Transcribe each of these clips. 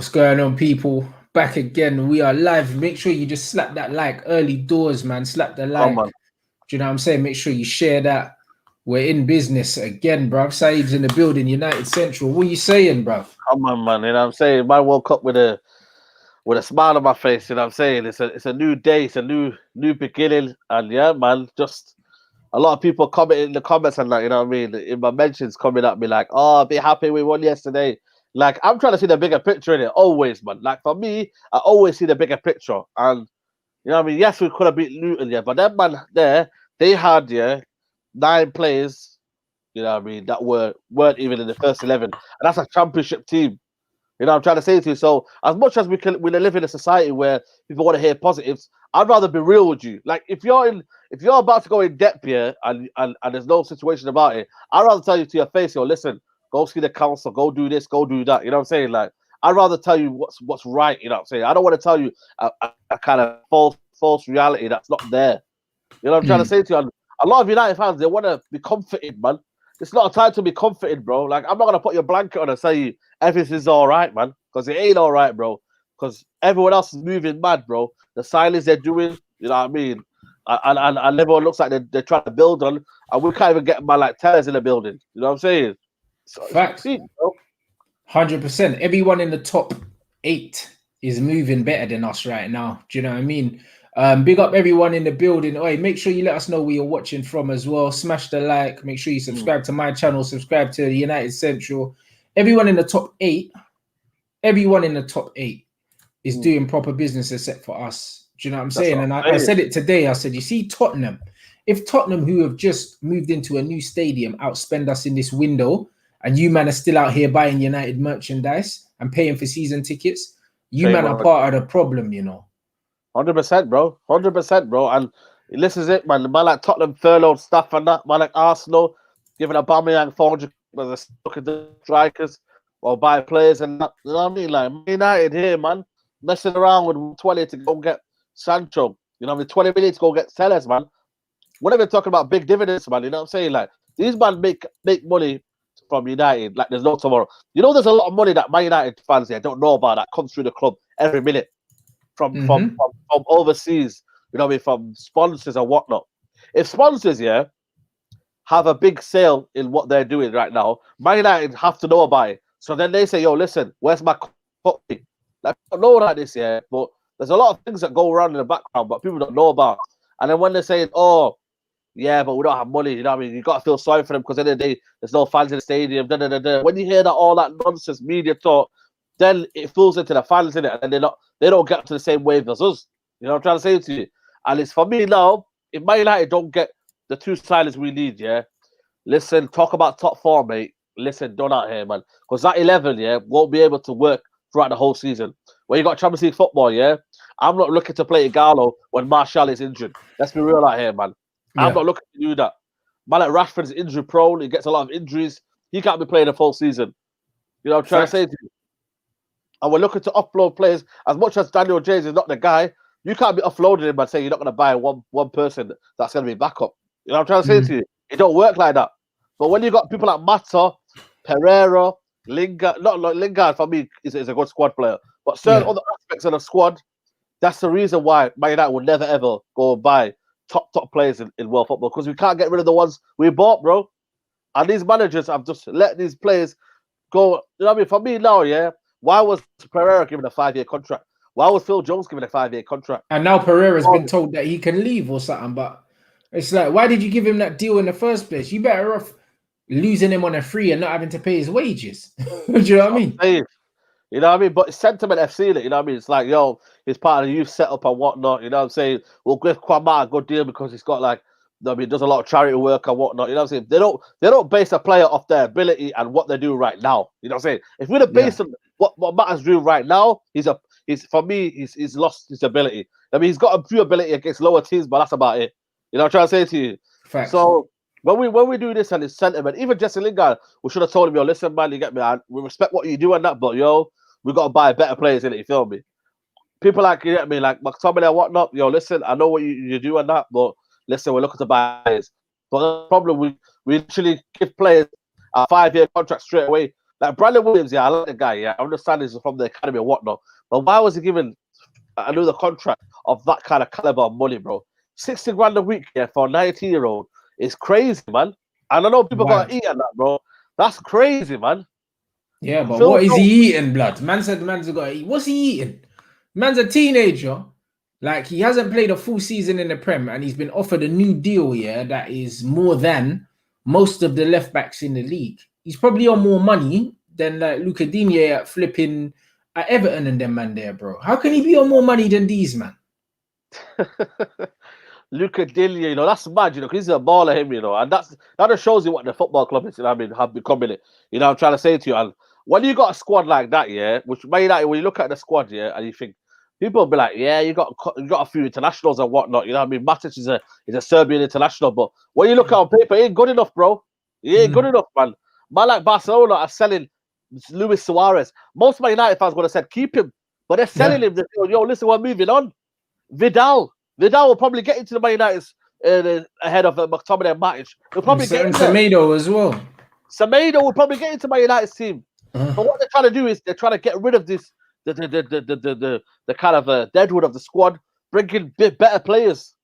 What's going on, people? Back again. We are live. Make sure you just slap that like early doors, man. Slap the like. Come on. Do you know what I'm saying? Make sure you share that. We're in business again, bruv. Saeed's in the building, United Central. What are you saying, bruv? Come on, man. You know what I'm saying? Man woke up with a smile on my face, you know what I'm saying? It's a new day, it's a new beginning. And yeah, man, just a lot of people comment in the comments and that, you know what I mean? In my mentions coming at me like, oh, be happy we won yesterday. Like, I'm trying to see the bigger picture in it, always, man. Like, for me, I always see the bigger picture. And, you know what I mean? Yes, we could have beat Luton, yeah, but that man there, they had, 9 players, you know what I mean, that weren't even in the first 11. And that's a championship team. You know what I'm trying to say to you? So, as much as we live in a society where people want to hear positives, I'd rather be real with you. Like, if you're about to go in depth here and there's no situation about it, I'd rather tell you to your face, listen, go see the council, go do this, go do that. You know what I'm saying? Like, I'd rather tell you what's right. You know what I'm saying? I don't want to tell you a kind of false reality that's not there. You know what I'm trying to say to you? And a lot of United fans, they want to be comforted, man. It's not a time to be comforted, bro. Like, I'm not gonna put your blanket on and say everything's all right, man, because it ain't all right, bro. Because everyone else is moving mad, bro. The signings they're doing, you know what I mean, and everyone looks like they're trying to build on, and we can't even get my like tellers in the building. You know what I'm saying? So Facts. 100%. Everyone in the top 8 is moving better than us right now. Do you know what I mean? Big up everyone in the building. Oi, make sure you let us know where you're watching from as well. Smash the like. Make sure you subscribe to my channel. Subscribe to the United Central. Everyone in the top 8. Everyone in the top 8 is doing proper business except for us. Do you know what I'm saying? And I said it today. I said, you see, Tottenham. If Tottenham, who have just moved into a new stadium, outspend us in this window, and you man are still out here buying United merchandise and paying for season tickets, you man are part of the problem, you know. 100%, bro. 100%, bro. And this is it, man. Man like Tottenham furloughed stuff and that. Man like Arsenal giving Aubameyang 400 look at the strikers or buy players and that. You know what I mean? Like, United here, man, messing around with 20 to go get Sancho. You know what I mean? 20 minutes to go get Sellers, man. Whenever talking about big dividends, man, you know what I'm saying? Like, these man make money from United like there's no tomorrow. You know, there's a lot of money that Man United fans here don't know about that comes through the club every minute. From overseas, you know what I mean, from sponsors and whatnot. If sponsors, have a big sale in what they're doing right now, Man United have to know about it. So then they say, yo, listen, where's my company? Like, I don't know like this, but there's a lot of things that go around in the background, but people don't know about. And then when they're saying, oh, yeah, but we don't have money, you know what I mean? You got to feel sorry for them because at the end of the day, there's no fans in the stadium. When you hear that all that nonsense media talk, then it falls into the fans in it, and they don't get to the same wave as us. You know what I'm trying to say to you? And it's for me now, if Man United don't get the 2 signings we need, listen, talk about top 4, mate. Listen, done out here, man. Because that 11, won't be able to work throughout the whole season. When you got Champions League football, I'm not looking to play Igalo when Martial is injured. Let's be real out here, man. I'm not looking to do that. Man, like Rashford's injury prone. He gets a lot of injuries. He can't be playing a full season. You know what I'm trying to say to you? And we're looking to offload players. As much as Daniel James is not the guy, you can't be offloading him and saying you're not going to buy one person that's going to be backup. You know what I'm trying to say to you? It don't work like that. But when you got people like Mata, Pereira, Lingard, not like Lingard for me is a good squad player, but certain other aspects of the squad, that's the reason why Man United will never ever go and buy top players in world football, because we can't get rid of the ones we bought, bro. And these managers have just let these players go. You know what I mean? For me now, why was Pereira given a 5-year contract? Why was Phil Jones given a 5-year contract? And now Pereira's been told that he can leave or something, but it's like, why did you give him that deal in the first place? You better off losing him on a free and not having to pay his wages. Do you know what I mean? You know what I mean? But it's sentiment FC, you know what I mean? It's like, yo, he's part of the youth setup and whatnot, you know what I'm saying? We'll give Kwama a good deal because he's got like, I mean, does a lot of charity work and whatnot, you know what I'm saying? They don't base a player off their ability and what they do right now. You know what I'm saying? If we'd have based on what Matt's doing right now, he's lost his ability. I mean, he's got a few ability against lower teams, but that's about it. You know what I'm trying to say to you? Facts. So when we do this and his sentiment, even Jesse Lingard, we should have told him, yo, listen, man, you get me, we respect what you do and that, but yo, we got to buy better players in it, you feel me? People like, you get me, like McTominay and whatnot, yo, listen, I know what you do and that, but listen, we're looking to buy players. But the problem, we actually give players a 5-year contract straight away. Like Brandon Williams, yeah, I like the guy. Yeah, I understand he's from the academy and whatnot. But why was he given another contract of that kind of caliber of money, bro? 60 grand a week, yeah, for a 19-year-old is crazy, man. And I know people got to eat at that, bro. That's crazy, man. Yeah, but what is he eating, blood? Man said the man's got to eat. What's he eating? Man's a teenager. Like, he hasn't played a full season in the Prem, and he's been offered a new deal, yeah, that is more than most of the left backs in the league. He's probably on more money than like Luca Digne at flipping at Everton and them man there, bro. How can he be on more money than these, man? Luca Digne, you know, that's mad, you know, because he's a baller, him, you know, and that just shows you what the football club is, you know, I mean, have become in it. You know, I'm trying to say to you, and when you got a squad like that, yeah, which when you look at the squad, yeah, and you think people will be like, yeah, you got a few internationals and whatnot, you know what I mean? Matic is a Serbian international, but when you look at on paper, he ain't good enough, bro. He ain't good enough, man. Man like Barcelona are selling Luis Suarez. Most of my United fans would have said keep him, but they're selling him. They're saying, yo, listen, we're moving on. Vidal will probably get into the Man United ahead of McTominay and Matic. He'll probably get into Semedo as well. Semedo will probably get into Man United's team. But what they're trying to do is they're trying to get rid of this the kind of deadwood of the squad, bring in better players.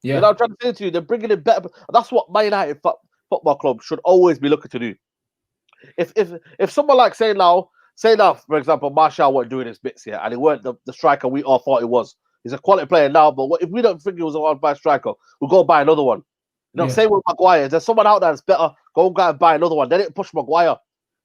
Yeah, you know what I'm trying to say to you, they're bringing in better. That's what Man United football club should always be looking to do. If someone like say now, for example, Martial weren't doing his bits here, and he weren't the striker we all thought he was. He's a quality player now, but if we don't think he was a one-buy striker, we'll go buy another one. You know, same with Maguire. If there's someone out there that's better, go and buy another one. They didn't push Maguire.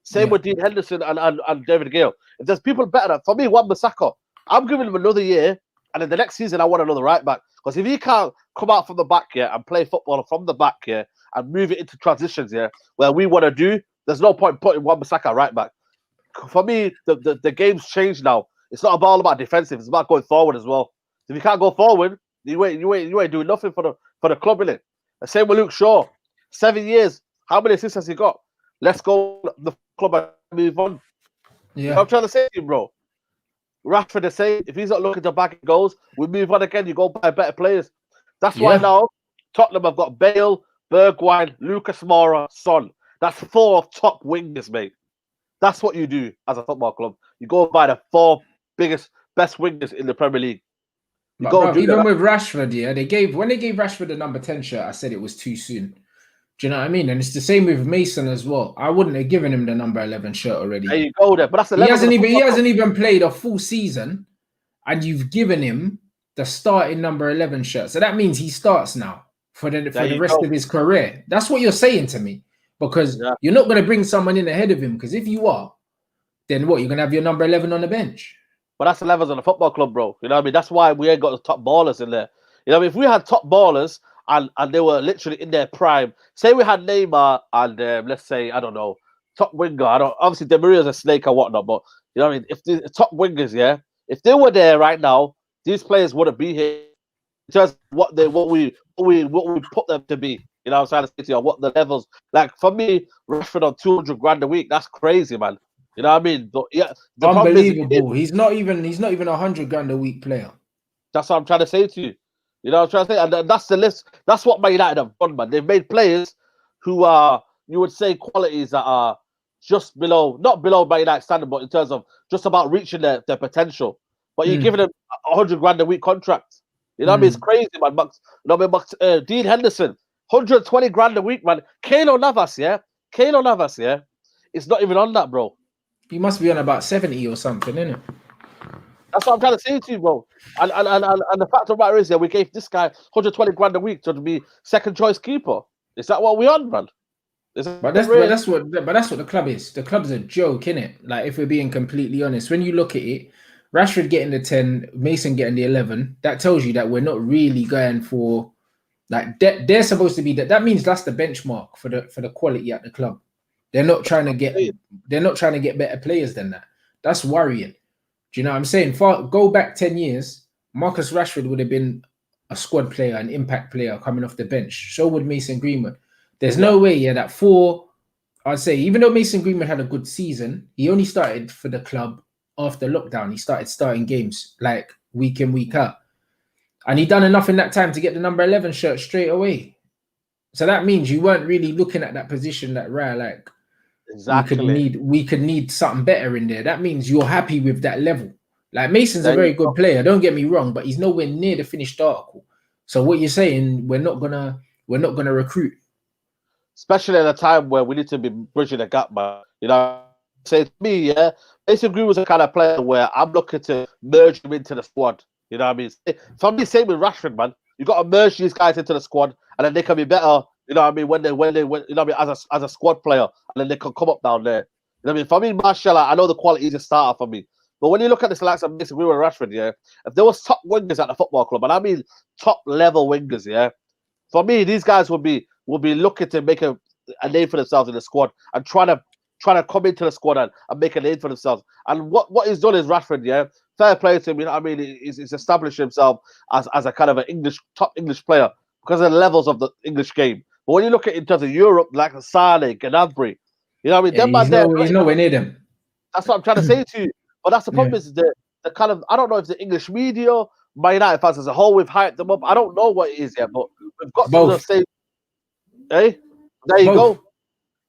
Same with Dean Henderson and David Gale. If there's people better, for me, Wan-Bissaka, I'm giving him another year, and in the next season, I want another right back. Because if he can't come out from the back here and play football from the back here and move it into transitions here, where we want to do, there's no point putting Wan-Bissaka right back. For me, the game's changed now. It's not all about defensive. It's about going forward as well. If you can't go forward, you ain't doing nothing for the club, innit? The same with Luke Shaw. 7 years. How many assists has he got? Let's go the club and move on. Yeah. You know what I'm trying to say to you, bro. Rashford the same. If he's not looking to back goals, we move on again. You go buy better players. That's why now Tottenham have got Bale, Bergwijn, Lucas Moura, Son. That's 4 top wingers, mate. That's what you do as a football club. You go buy the 4 best wingers in the Premier League. Even with Rashford, when they gave Rashford the number 10 shirt, I said it was too soon. Do you know what I mean? And it's the same with Mason as well. I wouldn't have given him the number 11 shirt already. There you go, there. But that's he hasn't even played a full season, and you've given him the starting number 11 shirt. So that means he starts now for the rest of his career. That's what you're saying to me, because you're not going to bring someone in ahead of him. Because if you are, then what? You're going to have your number 11 on the bench. But that's the levels on a football club, bro. You know what I mean? That's why we ain't got the top ballers in there. You know what I mean? If we had top ballers and they were literally in their prime, say we had Neymar and let's say, I don't know, top winger. Obviously Di Maria's a snake or whatnot, but you know what I mean? If the top wingers, if they were there right now, these players wouldn't be here. Just what we put them to be. You know what I'm trying to say to you? What the levels like for me, Rashford on 200 grand a week, that's crazy, man. You know what I mean? But unbelievable. He's not even 100 grand a week player. That's what I'm trying to say to you. You know what I'm trying to say? And that's the list. That's what Man United have done, man. They've made players who are, you would say, qualities that are just below, not below Man United standard, but in terms of just about reaching their potential. But you're giving them 100 grand a week contract. You know what I mean? It's crazy, man. Dean Henderson, 120 grand a week, man. Keylor Navas, it's not even on that, bro. He must be on about 70 or something, isn't it? That's what I'm trying to say to you, bro. And the fact of the matter is, we gave this guy 120 grand a week to be second choice keeper. Is that what we on, man? But that's what the club is. The club's a joke, innit? Like, if we're being completely honest, when you look at it, Rashford getting the 10, Mason getting the 11, that tells you that we're not really going for like they're supposed to be that. That means that's the benchmark for the quality at the club. They're not trying to get better players than that. That's worrying. Do you know what I'm saying? Go back 10 years, Marcus Rashford would have been a squad player, an impact player coming off the bench. So would Mason Greenwood. There's no way, that 4, I'd say, even though Mason Greenwood had a good season, he only started for the club after lockdown. He started starting games like week in, week out. And he done enough in that time to get the number 11 shirt straight away. So that means you weren't really looking at that position that rare, like, Exactly. we could need something better in there. That means you're happy with that level. Like Mason's a There very you good go. player, don't get me wrong, but he's nowhere near the finished article. So what you're saying, we're not gonna recruit. Especially at a time where we need to be bridging the gap, man. You know, say to me, yeah, Mason Green was the kind of player where I'm looking to merge him into the squad. You know what I mean? For me, same with Rashford, man. You got to merge these guys into the squad, and then they can be better. You know what I mean? When you know what I mean, as a squad player, and then they can come up down there. You know what I mean? For me, Marshall, I know the quality is a starter for me. But when you look at this likes of Mason Green and Rashford, yeah, if there was top wingers at the football club, and I mean top level wingers, yeah, for me, these guys will be looking to make a name for themselves in the squad and trying to come into the squad and make a name for themselves. And what he's done is Rashford, yeah, fair play to him. You know what I mean? He's established himself as a kind of an top English player because of the levels of the English game. But when you look at it in terms of Europe, like Saeed, Gnabry, you know what I mean? Yeah, Them man there, he's nowhere near them. that's what I'm trying to say to you. But that's the problem Yeah. is the kind of, I don't know if the English media, Man United fans as a whole, we've hyped them up. I don't know what it is yet, but we've got some of the Both. same. Hey, there It's you both. go.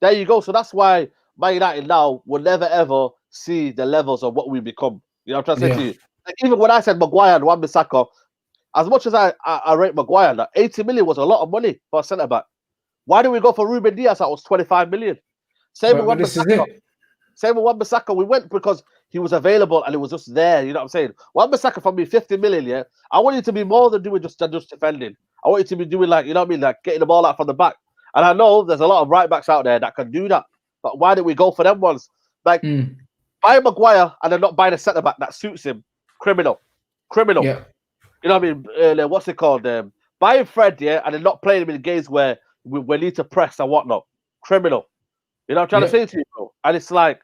There you go. So that's why Man United now will never ever see the levels of what we become. You know what I'm trying to say Yeah. to you? Like, even when I said Maguire and Wan-Bissaka, as much as I rate Maguire, like 80 million was a lot of money for a centre back. Why did we go for Ruben Diaz? That was 25 million. Same with But this is Wan-Bissaka. it. Same with Wan-Bissaka. We went because he was available and it was just there. You know what I'm saying? Wan-Bissaka for me, 50 million. Yeah, I want you to be more than doing just defending. I want you to be doing like, you know what I mean, like getting the ball out from the back. And I know there's a lot of right backs out there that can do that. But why did we go for them ones? Like buy Maguire and then not buy the centre back that suits him. Criminal. Yeah. You know what I mean? What's it called? Buying Fred, yeah, and then not playing him in games where we need to press and whatnot. Criminal. You know what I'm trying to Yeah. say to you, bro? And it's like,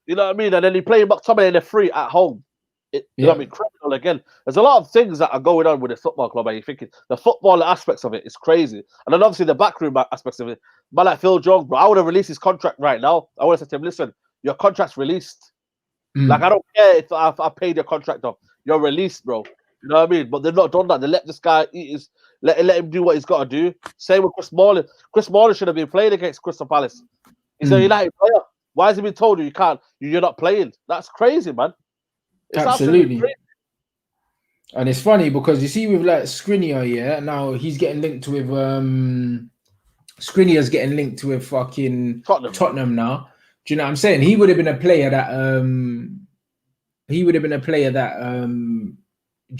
you know what I mean? And then you play McTominay in the free at home. You know what I mean? Criminal again. There's a lot of things that are going on with the football club, and you're thinking the football aspects of it is crazy. And then obviously the backroom aspects of it. Man like Phil Jones, bro, I would have released his contract right now. I would have said to him, listen, your contract's released. Like, I don't care if I paid your contract off. You're released, bro. You know what I mean? But they've not done that. They let this guy eat his, let him do what he's got to do. Same with Chris Smalling. Chris Smalling should have been playing against Crystal Palace. He's a United player. Why has he been told you can't? You're not playing. That's crazy, man. It's absolutely crazy. And it's funny because you see with like Skriniar, yeah, now he's getting linked with Skriniar's getting linked with fucking Tottenham now. Do you know what I'm saying? He would have been a player that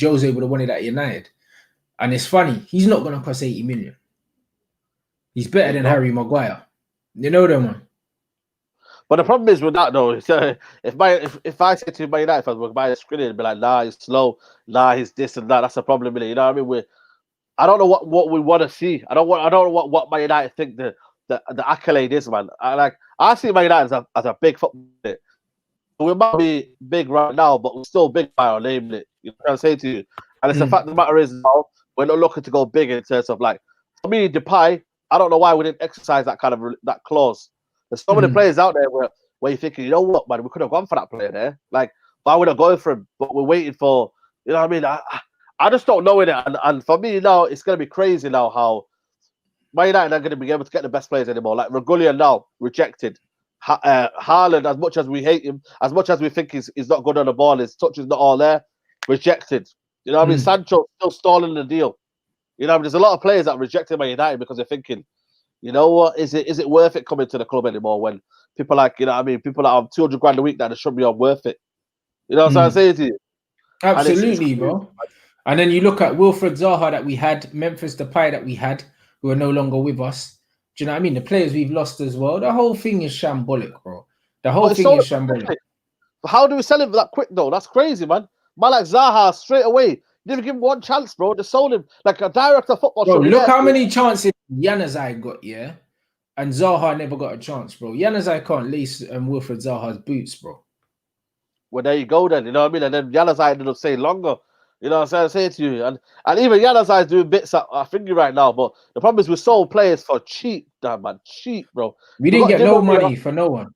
Jose would have wanted at United. And it's funny, he's not gonna cost 80 million. He's better than Harry Maguire. You know that one. But the problem is with that though, if I say to my United fans, we're buying Skriniar, be like, nah, he's slow, nah, he's this and that. That's a problem, really. You know what I mean? I don't know what we want to see. I don't know what Man United think the accolade is, man. I see Man United as a big football team. We might be big right now, but we're still big by our name. You know what I'm saying to you? And it's the fact of the matter is now we're not looking to go big in terms of like, for me, Depay, I don't know why we didn't exercise that kind of that clause. There's so many players out there where you're thinking, you know what, man, we could have gone for that player there. Like, why would I go for him? But we're waiting for, you know what I mean? I just don't know it. And for me now, it's going to be crazy now how Man United are going to be able to get the best players anymore. Like Regulier now, rejected. Haaland, as much as we hate him, as much as we think he's not good on the ball, his touch is not all there, rejected. You know what I mean? Sancho still stalling the deal. You know, there's a lot of players that rejected Man United because they're thinking, you know what, is it worth it coming to the club anymore when people like, you know what I mean, people that have 200 grand a week that should be on worth it. You know what I'm saying to you? Absolutely, bro. And then you look at Wilfred Zaha that we had, Memphis Depay that we had, who are no longer with us. Do you know what I mean? The players we've lost as well. The whole thing is shambolic, bro. The whole thing is shambolic. How do we sell him that quick though? That's crazy, man. Man like Zaha straight away. You didn't give him one chance, bro. They sold him like a director of football. Bro, look how many chances Januzaj got, yeah? And Zaha never got a chance, bro. Januzaj can't lace Wilfred Zaha's boots, bro. Well, there you go then. You know what I mean? And then Januzaj ended up staying longer. You know what I'm saying to you? And even Januzaj is doing bits at our finger right now. But the problem is we sold players for cheap, damn man. Cheap, bro. We didn't get no money for no one.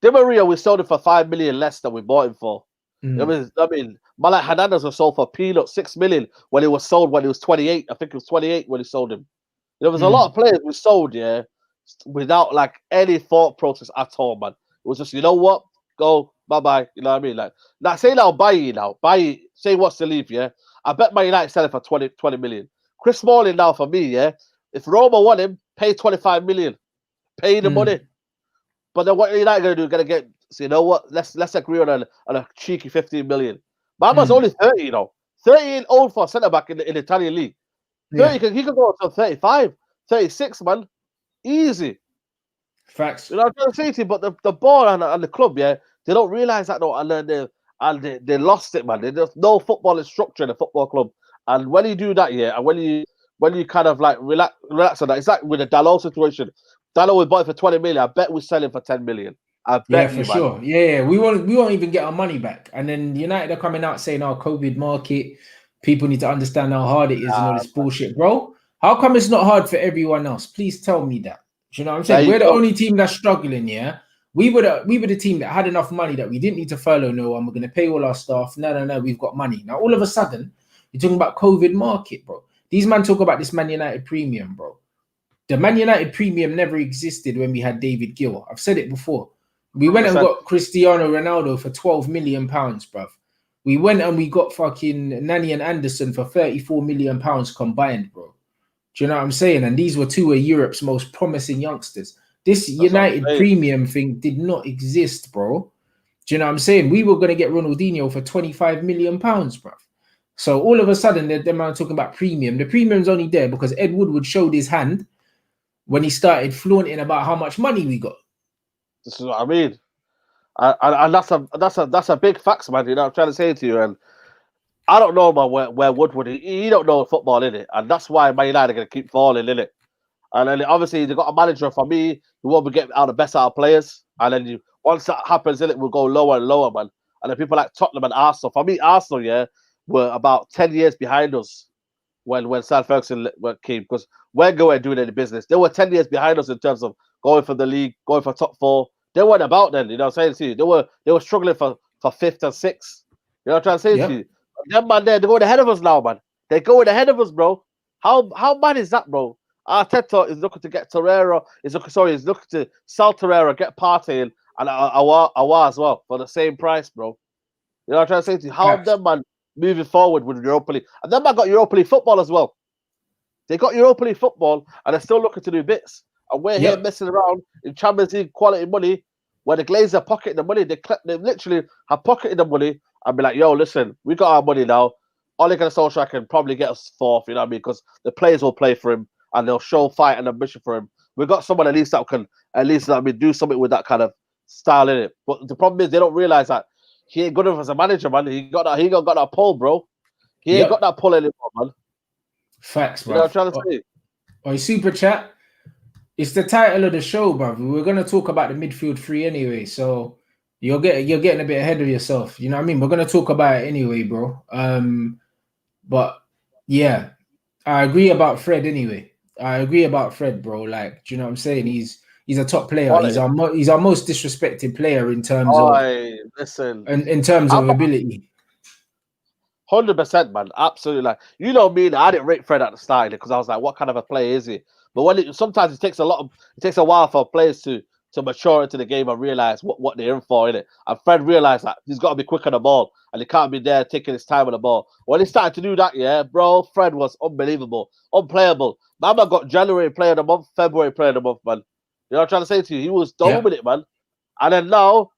Di Maria, we sold him for 5 million less than we bought him for. I mean, Malak Hernandez was sold for peanuts, 6 million when he was sold when he was 28. I think it was 28 when he sold him. There was a lot of players we sold, yeah, without like any thought process at all, man. It was just, you know what, go bye bye. You know what I mean? Like say now, buy you now, buy you. Say what's to leave, yeah. I bet Man United sell it for 20 million. Chris Smalling now for me, yeah. If Roma want him, pay 25 million, pay the money. But then what United gonna do? Gonna get, so you know what? Let's agree on a cheeky 15 million. Mama's only 30, you know. 30 old for a centre back in the Italian league. 30, he could go up to 35, 36, man. Easy. Facts. You know what I'm trying to say to you? But the ball and the club, yeah, they don't realise that, though, and then they lost it, man. There's no football structure in a football club. And when you do that, yeah, and when you kind of like relax on that, it's like with the Dalot situation. Dalot was bought for 20 million. I bet we're selling for 10 million. I bet for sure. Yeah, we won't even get our money back. And then United are coming out saying, "Our COVID market, people need to understand how hard it is and all this bullshit, bro." How come it's not hard for everyone else? Please tell me that. Do you know what I'm saying? We're the only team that's struggling. Yeah, we were the team that had enough money that we didn't need to furlough no one. We're going to pay all our staff. No, we've got money now. All of a sudden, you're talking about COVID market, bro. These men talk about this Man United premium, bro. The Man United premium never existed when we had David Gill. I've said it before. We went and got Cristiano Ronaldo for 12 million pounds, bruv. We went and we got fucking Nani and Anderson for 34 million pounds combined, bro. Do you know what I'm saying? And these were two of Europe's most promising youngsters. This United premium thing did not exist, bro. Do you know what I'm saying? We were going to get Ronaldinho for 25 million pounds, bruv. So all of a sudden, they're talking about premium. The premium's only there because Ed Woodward showed his hand when he started flaunting about how much money we got. This is what I mean. And that's a big fact, man. You know what I'm trying to say to you. And I don't know, man, where Woodward, he don't know football, innit? And that's why Man United are going to keep falling, innit? And then obviously they've got a manager, for me, who won't be getting out the best out of players. And then once that happens, innit, we'll go lower and lower, man. And then people like Tottenham and Arsenal. For me, Arsenal, yeah, were about 10 years behind us when Sir Ferguson came. Because Wenger weren't doing any business. They were 10 years behind us in terms of going for the league, going for top four. They weren't about then, you know what I'm saying to you? They were struggling for fifth and sixth. You know what I'm trying to say to you? Them man there, they're going ahead of us now, man. They're going ahead of us, bro. How bad is that, bro? Arteta is looking to get Torreira, he's looking to sell Torreira, get Partey and Awa as well for the same price, bro. You know what I'm trying to say to you? How are them man moving forward with Europa League? And them man got Europa League football as well. They got Europa League football and they're still looking to do bits. And we're here messing around in Champions League quality money where the Glazers are pocketing the money. They literally have pocketed the money and be like, yo, listen, we got our money now. Ole Gunnar Solskjaer can probably get us fourth, you know what I mean? Because the players will play for him and they'll show fight and ambition for him. We've got someone at least that can do something with that kind of style in it. But the problem is they don't realize that he ain't good enough as a manager, man. He ain't got that pull, bro. He ain't got that pull anymore, man. Facts, bro. You know what I'm trying to say? Oh, super chat. It's the title of the show, bro. We're gonna talk about the midfield three anyway, so you're getting a bit ahead of yourself. You know what I mean? We're gonna talk about it anyway, bro. But yeah, I agree about Fred anyway. I agree about Fred, bro. Like, do you know what I'm saying? He's a top player. He's our most disrespected player in terms of ability. 100%, man. Absolutely. Like, you know me, I didn't rate Fred at the start because I was like, what kind of a player is he? But sometimes it takes a while for players to mature into the game and realize what they're in for, innit? And Fred realized that he's got to be quick on the ball and he can't be there taking his time on the ball. When he started to do that, yeah, bro, Fred was unbelievable, unplayable. Mama got January player of the month, February player of the month, man. You know what I'm trying to say to you? He was done with it, man. And then now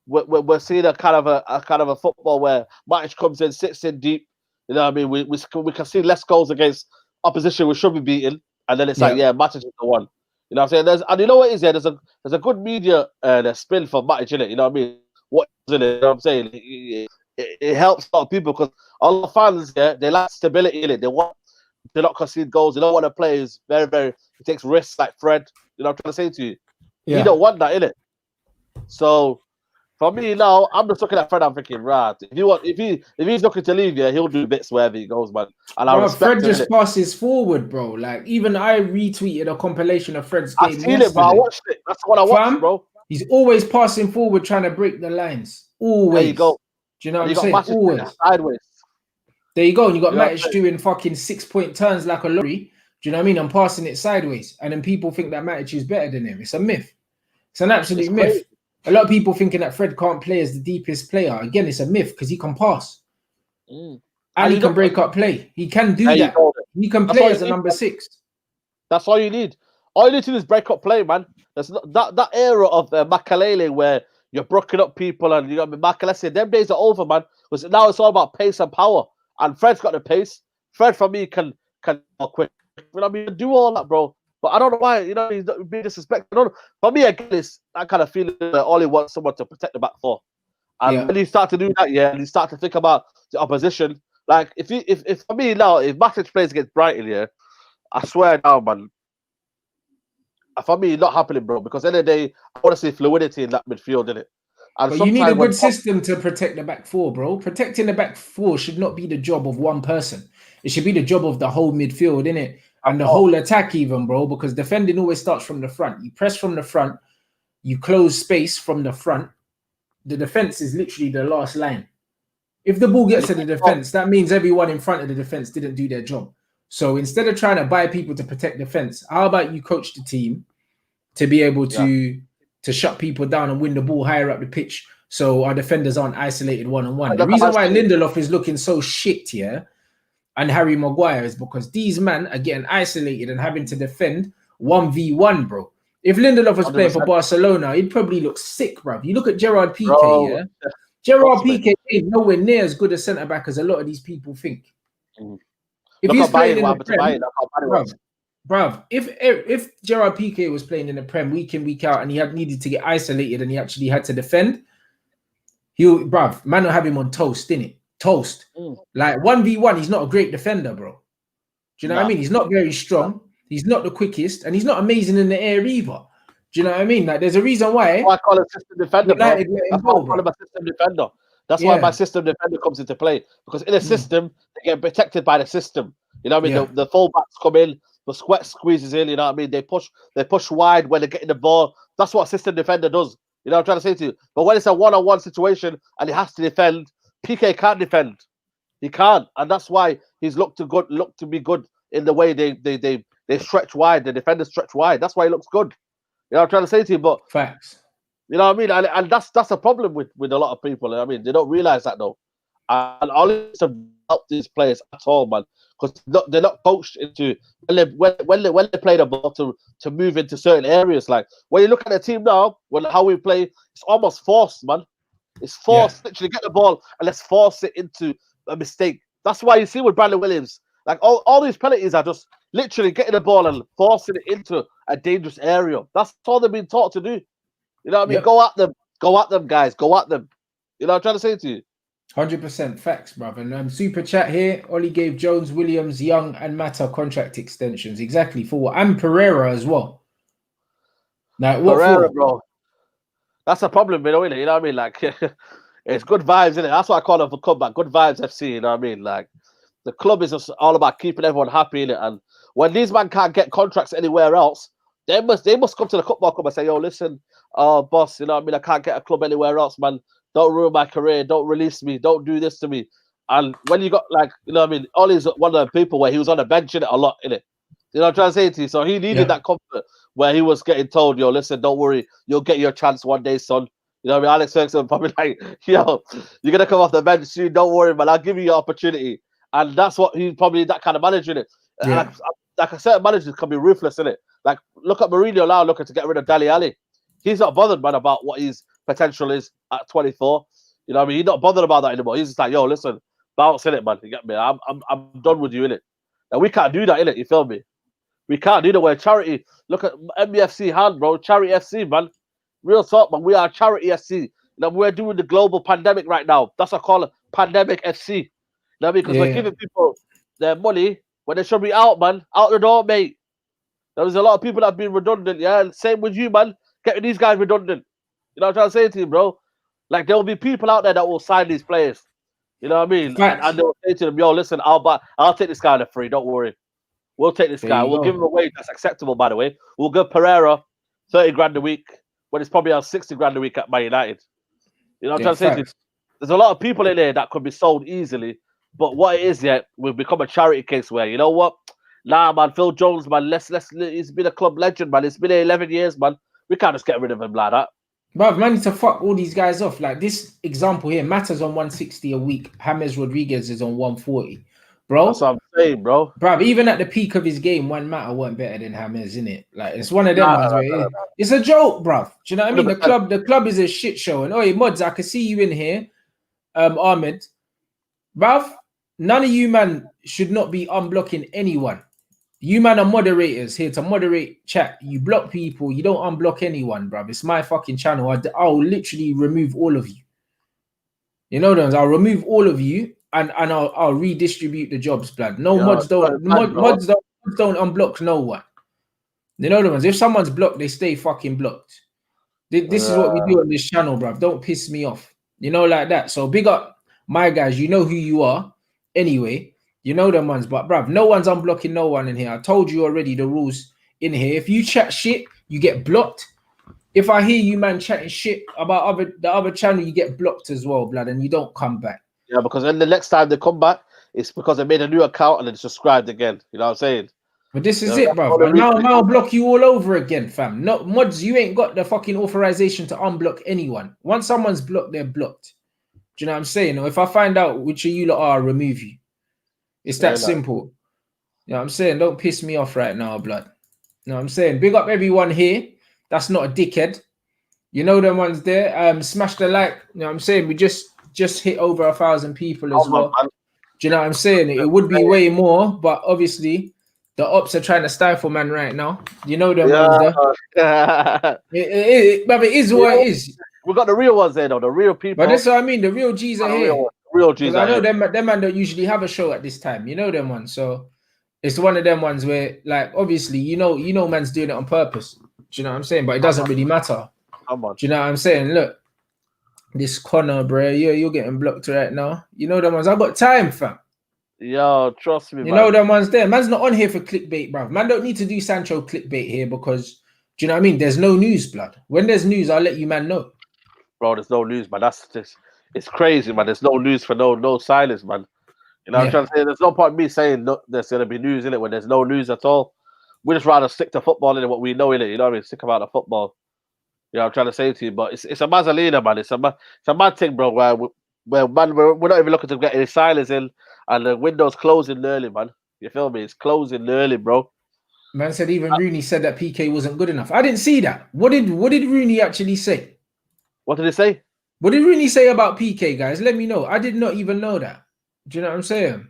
we're seeing a kind of a football where Matic comes in, sits in deep. You know what I mean? We can see less goals against opposition we should be beating. And then it's like, Matic is the one. You know what I'm saying? And you know what is there? There's a good media spin for Matic in it. You know what I mean? What is in it? You know what I'm saying? It helps a lot of people because a lot of fans, they like stability in it. They want to not concede goals. They don't want to play who's very, very. He takes risks like Fred. You know what I'm trying to say to you? You don't want that in it. So for me now, I'm just looking at Fred. I'm thinking, right? If he's looking to leave, he'll do bits wherever he goes, man. And I respect Fred just passes forward, bro. Like even I retweeted a compilation of Fred's game. I've seen it, bro. I watched it. That's what I watched, bro. He's always passing forward, trying to break the lines. Always. There you go. Do you know what I'm saying? Always. Sideways. There you go. And you got Matic doing fucking 6-point turns like a lorry, Do you know what I mean? I'm passing it sideways. And then people think that Matic is better than him. It's a myth. It's an absolute It's myth. crazy. A lot of people thinking that Fred can't play as the deepest player. Again, it's a myth because he can pass. Mm. And he can break up play. He can do that. He can play as a number 6. That's all you need. All you need to do is break up play, man. There's that era of Makalele where you're breaking up people and you got Makalele. Them days are over, man. Because now it's all about pace and power. And Fred's got the pace. Fred, for me, can quick. You know what I mean? Do all that, bro. But I don't know why, you know, he's being disrespectful. For me, again, it's that kind of feeling that all he wants someone to protect the back four. And when you start to do that, and you start to think about the opposition, like if for me now, if Matic plays against Brighton, I swear now, man. For me, not happening, bro. Because at the end of the day, I want to see fluidity in that midfield, innit? And but you need a good system to protect the back four, bro. Protecting the back four should not be the job of one person. It should be the job of the whole midfield, innit? And the whole attack, even, bro. Because defending always starts from the front. You press from the front, you close space from the front. The defense is literally the last line. If the ball gets to the defense, that means everyone in front of the defense didn't do their job. So instead of trying to buy people to protect defense, how about you coach the team to be able to shut people down and win the ball higher up the pitch so our defenders aren't isolated one-on-one? The reason why Lindelof is looking so shit here and Harry Maguire is because these men are getting isolated and having to defend 1v1, bro. If Lindelof was 100%. Playing for Barcelona, he'd probably look sick, bro. You look at Gerard Piqué, Gerard Piqué ain't nowhere near as good a centre-back as a lot of these people think. If he's playing in the Prem, bruv, if Gerard Piqué was playing in the Prem week in, week out and he had needed to get isolated and he actually had to defend, man will have him on toast, innit? Toast. Like 1v1, he's not a great defender, bro. Do you know what I mean? He's not very strong. He's not the quickest, and he's not amazing in the air either. Do you know what I mean? Like, there's a reason why. I call him system defender, bro. That's why I call him a system defender. That's why my system defender comes into play. Because in a system, they get protected by the system. You know what I mean? The fullbacks come in, the sweat squeezes in, you know what I mean? They push wide when they're getting the ball. That's what a system defender does. You know what I'm trying to say to you? But when it's a one-on-one situation and he has to defend, PK can't defend. He can't. And that's why he's looked to be good in the way they stretch wide, the defenders stretch wide. That's why he looks good. You know what I'm trying to say to you? But facts. You know what I mean? And that's a problem with a lot of people. You know what I mean? They don't realize that though. And all this to help these players at all, man. Because they're not coached into when they play the ball to move into certain areas. Like when you look at the team now, how we play, it's almost forced, man. It's forced. Literally get the ball and let's force it into a mistake. That's why you see with Bradley Williams, like all these penalties are just literally getting the ball and forcing it into a dangerous area. That's all they've been taught to do. You know what I mean? Go at them, guys. Go at them. You know what I'm trying to say to you? 100% facts, brother. And super chat here. Ollie gave Jones, Williams, Young, and Mata contract extensions. Exactly for what? And Pereira as well. Like what Pereira, for? bro. That's a problem, you know, innit? You know what I mean? Like it's good vibes, innit? That's why I call it for comeback. Good vibes FC, you know what I mean? Like the club is just all about keeping everyone happy, innit? And when these men can't get contracts anywhere else, they must come to the football club and say, yo, listen, boss, you know what I mean? I can't get a club anywhere else, man. Don't ruin my career. Don't release me. Don't do this to me. And when you got, like, you know what I mean? Ollie's one of the people where he was on the bench in it a lot, innit? You know what I'm trying to say to you? So he needed that comfort where he was getting told, yo, listen, don't worry. You'll get your chance one day, son. You know what I mean? Alex Ferguson probably like, yo, you're going to come off the bench soon. Don't worry, man. I'll give you your opportunity. And that's what he's probably that kind of manager, innit? Yeah. Like a certain managers can be ruthless, innit? Like, look at Mourinho now looking to get rid of Dele Alli. He's not bothered, man, about what his potential is at 24. You know what I mean? He's not bothered about that anymore. He's just like, yo, listen, bounce in it, man. You get me? I'm done with you, innit? And we can't do that, innit? You feel me? We can't do that. We're charity. Look at MBFC hand, bro. Charity FC, man. Real talk, man. We are charity FC. You know, we're doing the global pandemic right now. That's what I call it, pandemic FC. You know what I mean? Because we're giving people their money when they should be out, man. Out the door, mate. There's a lot of people that have been redundant, yeah? Same with you, man. Getting these guys redundant. You know what I'm trying to say to you, bro? Like, there will be people out there that will sign these players. You know what I mean? And they'll say to them, yo, listen, I'll take this guy on a free. Don't worry. We'll take this guy. We'll give him a wage that's acceptable, by the way. We'll give Pereira 30 grand a week when it's probably on 60 grand a week at Man United. You know what I'm trying to say to you? There's a lot of people in there that could be sold easily. But what it is, we've become a charity case where, you know what? Nah, man, Phil Jones, man. He's been a club legend, man. It's been 11 years, man. We can't just get rid of him like that. Bruv, man need to fuck all these guys off. Like this example here, Matta's on 160 a week. James Rodriguez is on 140. Bro, That's what I'm saying, bro. Bruv, even at the peak of his game, one Matter weren't better than James, innit? Like it's one of them ones where it's a joke, bruv. Do you know what I mean? 100%. The club is a shit show. And oh, Mods, I can see you in here. Ahmed. Bruv, none of you man should not be unblocking anyone. You man are moderators here to moderate chat. You block people. You don't unblock anyone, bruv. It's my fucking channel. I'll literally remove all of you. You know what? I'll remove all of you and I'll redistribute the jobs, blood. No, mods don't unblock no one. You know the ones. If someone's blocked, they stay fucking blocked. This is what we do on this channel, bruv. Don't piss me off. You know, like that. So big up my guys. You know who you are. Anyway. You know them ones, but bruv, no one's unblocking no one in here. I told you already the rules in here. If you chat shit, you get blocked. If I hear you man chatting shit about the other channel, you get blocked as well, blood, and you don't come back. Yeah, because then the next time they come back, it's because they made a new account and then subscribed again. You know what I'm saying? But this is it, bruv. And now I'll block you all over again, fam. No mods, you ain't got the fucking authorization to unblock anyone. Once someone's blocked, they're blocked. Do you know what I'm saying? Or if I find out which of you lot are, I'll remove you. It's that simple. You know what I'm saying? Don't piss me off right now, blood. You know what I'm saying? Big up everyone here. That's not a dickhead. You know them ones there. Smash the like. You know what I'm saying? We just hit over 1,000 people as well. Do you know what I'm saying? It would be way more, but obviously the ops are trying to stifle man right now. You know them ones there. But it is what it is. We got the real ones there though, the real people. But that's what I mean. The real G's are here. Real G's. I know them man don't usually have a show at this time. You know them ones. So it's one of them ones where, like, obviously, you know, man's doing it on purpose. Do you know what I'm saying? But it doesn't really matter. Do you know what I'm saying? Look, this Connor, bro, you're getting blocked right now. You know them ones. I got time, fam. Yo, trust me, you know them ones there. Man's not on here for clickbait, bruv. Man don't need to do Sancho clickbait here because, do you know what I mean? There's no news, blood. When there's news, I'll let you man know. Bro, there's no news, man. That's just, it's crazy, man. There's no news for no silence, man. You know what I'm trying to say? There's no point in me saying look, there's going to be news in it when there's no news at all. We just rather stick to football in what we know in it. You know what I mean? Stick about the football. You know what I'm trying to say to you? But it's a Mazzolina, man. It's a mad thing, bro, where man, we're not even looking to get any silence in and the window's closing early, man. You feel me? It's closing early, bro. Man said even Rooney said that PK wasn't good enough. I didn't see that. What did Rooney actually say? What did he say? What did Rooney say about PK, guys? Let me know. I did not even know that. Do you know what I'm saying?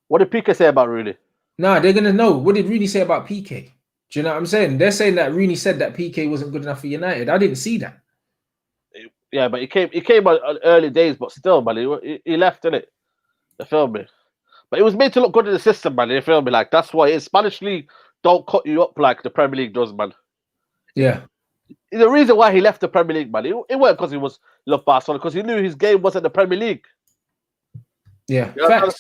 What did PK say about Rooney? Nah, they're going to know. What did Rooney say about PK? Do you know what I'm saying? They're saying that Rooney said that PK wasn't good enough for United. I didn't see that. Yeah, but he came on early days, but still, man, he left, innit? You feel me? But it was made to look good in the system, man. You feel me? Like, that's why Spanish League don't cut you up like the Premier League does, man. Yeah. The reason why he left the Premier League, man, it wasn't because he loved Barcelona, because he knew his game wasn't the Premier League. Yeah, you know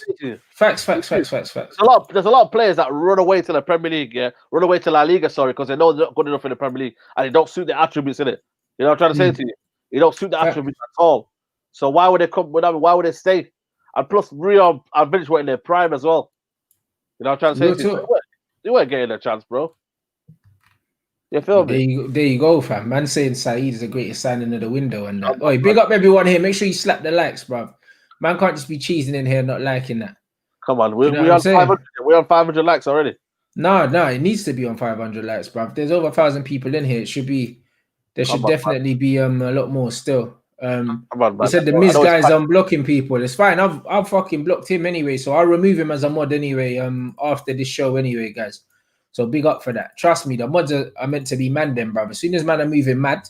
facts. There's a lot of players that run away to the Premier League, run away to La Liga, because they know they're not good enough in the Premier League and they don't suit the attributes in it. You know what I'm trying to say to you? You don't suit the attributes at all. So why would they come? Why would they stay? And plus, Rio and Vinicius were in their prime as well. You know what I'm trying to say to you? They weren't getting a chance, bro. You feel me? There you go, fam. Man saying Saeed is the greatest signing of the window and that. Oh, big up everyone here. Make sure you slap the likes, bro. Man can't just be cheesing in here not liking that. Come on, we're on 500. We're on 500 likes already. No, it needs to be on 500 likes, bro. If there's over 1,000 people in here, it should be. There should definitely be a lot more still. Come on, man. He said the Miz guy's unblocking people. It's fine. I've fucking blocked him anyway, so I'll remove him as a mod anyway. After this show anyway, guys. So big up for that. Trust me, the mods are meant to be man them, bro. As soon as man are moving mad,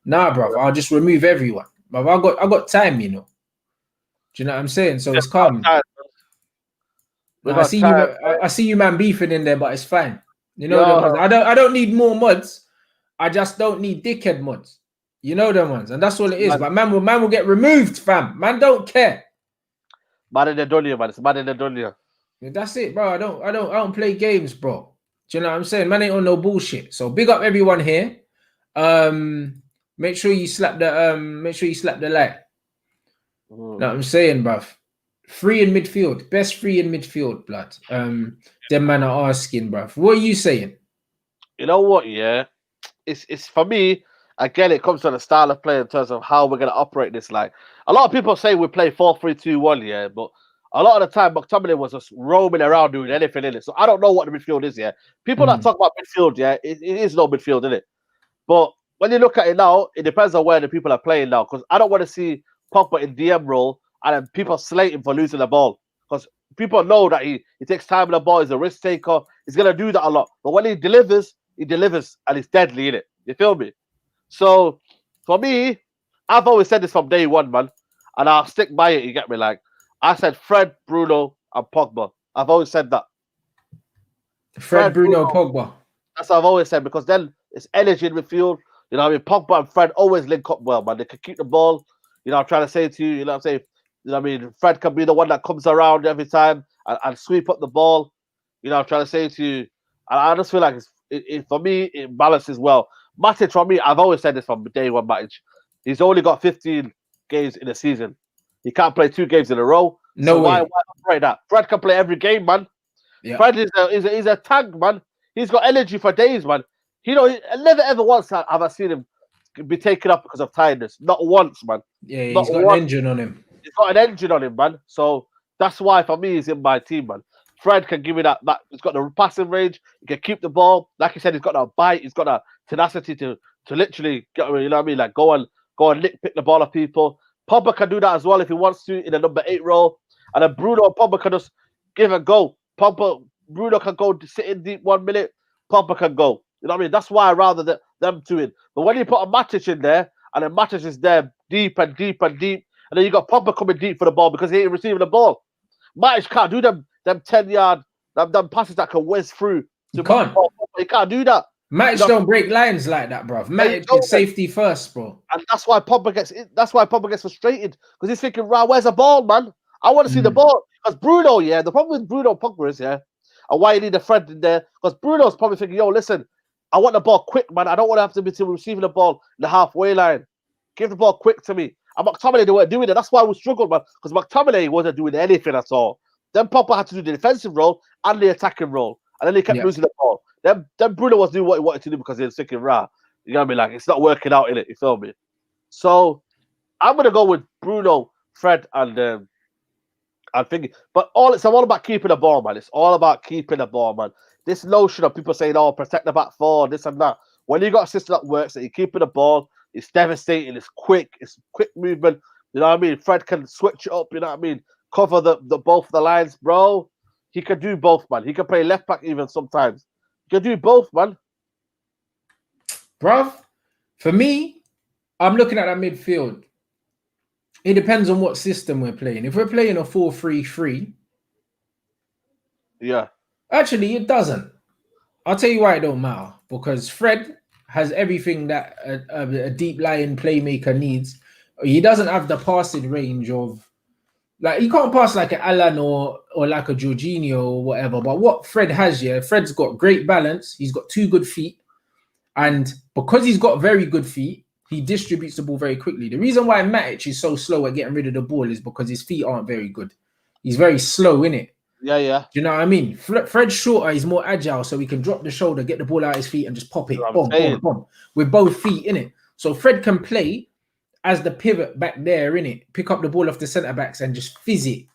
nah, bro, I'll just remove everyone. But I got time, you know. Do you know what I'm saying? So it's calm. I see you man beefing in there, but it's fine. You know them ones. I don't need more mods. I just don't need dickhead mods. You know them ones, and that's all it is. But man will get removed, fam. Man don't care. Man in the dunya, man. It's man in the dunya. That's it, bro. I don't play games, bro. Do you know what I'm saying? Man ain't on no bullshit. So big up everyone here. Make sure you slap the like. Know what I'm saying, bruv? Three in midfield, best three in midfield, blood. Them man are asking, bruv. What are you saying? You know what? Yeah, it's for me. Again, it comes to the style of play in terms of how we're gonna operate this. Like a lot of people say we play 4-3-2-1, yeah, but a lot of the time McTominay was just roaming around doing anything in it. So I don't know what the midfield is, yeah. People that talk about midfield, yeah, it is no midfield, in it. But when you look at it now, it depends on where the people are playing now. Because I don't want to see Pogba in DM role and then people slate him for losing the ball. Because people know that he takes time with the ball, he's a risk taker, he's gonna do that a lot. But when he delivers and he's deadly in it. You feel me? So for me, I've always said this from day one, man, and I'll stick by it. You get me? Like I said, Fred, Bruno, and Pogba. I've always said that. Fred, Bruno, Pogba. That's what I've always said, because then it's energy in midfield. You know what I mean? Pogba and Fred always link up well, man. They can keep the ball. You know, I'm trying to say to you, you know what I'm saying? You know what I mean? Fred can be the one that comes around every time and sweep up the ball. You know, I'm trying to say to you, and I just feel like for me, it balances well. Matic, for me, I've always said this from day one, Matic. He's only got 15 games in a season. He can't play 2 games in a row. No so way. Why not play that? Fred can play every game, man. Yeah. Fred is a tank, man. He's got energy for days, man. You know, never ever once have I seen him be taken up because of tiredness. Not once, man. Yeah, Not he's got once. an engine on him. He's got an engine on him, man. So that's why, for me, he's in my team, man. Fred can give me that. He's got the passing range. He can keep the ball. Like you said, he's got that bite. He's got that tenacity to literally get, you know what I mean? Like go and pick the ball off people. Pogba can do that as well if he wants to in the number 8 role. And then Bruno and Pogba can just give and go. Bruno can go sit in deep 1 minute. Pogba can go. You know what I mean? That's why I rather them two in. But when you put a Matic in there, and then Matic is there deep and deep and deep, and then you got Pogba coming deep for the ball because he ain't receiving the ball. Matic can't do them 10-yard, them passes that can whiz through. He can't. He can't do that. Matic don't break lines like that, bro. Matic is safety first, bro. And that's why Pogba gets frustrated, because he's thinking, right, where's the ball, man? I want to see the ball. Because Bruno, yeah, the problem with Bruno Pogba is, yeah, and why you need a friend in there, because Bruno's probably thinking, yo, listen, I want the ball quick, man. I don't want to have to be receiving the ball in the halfway line. Give the ball quick to me. And McTominay, they weren't doing it. That's why we struggled, man, because McTominay wasn't doing anything at all. Then Pogba had to do the defensive role and the attacking role. And then he kept losing the ball. Then Bruno was doing what he wanted to do because he was thinking, rah, you know what I mean? Like, it's not working out in it, you feel me? So I'm gonna go with Bruno, Fred, and thinking. But it's all about keeping the ball, man. It's all about keeping the ball, man. This notion of people saying, oh, protect the back four, this and that. When you got a system that works, that you're keeping the ball, it's devastating, it's quick movement. You know what I mean? Fred can switch it up, you know what I mean? Cover the both of the lines, bro. He can do both, man. He can play left back even sometimes. He can do both, man. Bruv, for me, I'm looking at that midfield. It depends on what system we're playing. If we're playing a 4-3-3, yeah. Actually, it doesn't. I'll tell you why it don't matter. Because Fred has everything that a deep lying playmaker needs. He doesn't have the passing range of, like, he can't pass like an Alan or like a Jorginho or whatever. But what Fred has, yeah, Fred's got great balance. He's got 2 good feet. And because he's got very good feet, he distributes the ball very quickly. The reason why Matic is so slow at getting rid of the ball is because his feet aren't very good. He's very slow, innit? Yeah. Do you know what I mean? Fred's shorter, he's more agile, so he can drop the shoulder, get the ball out his feet, and just pop it. Boom. With both feet, innit? So Fred can play as the pivot back there, innit? Pick up the ball off the centre-backs and just fizz it.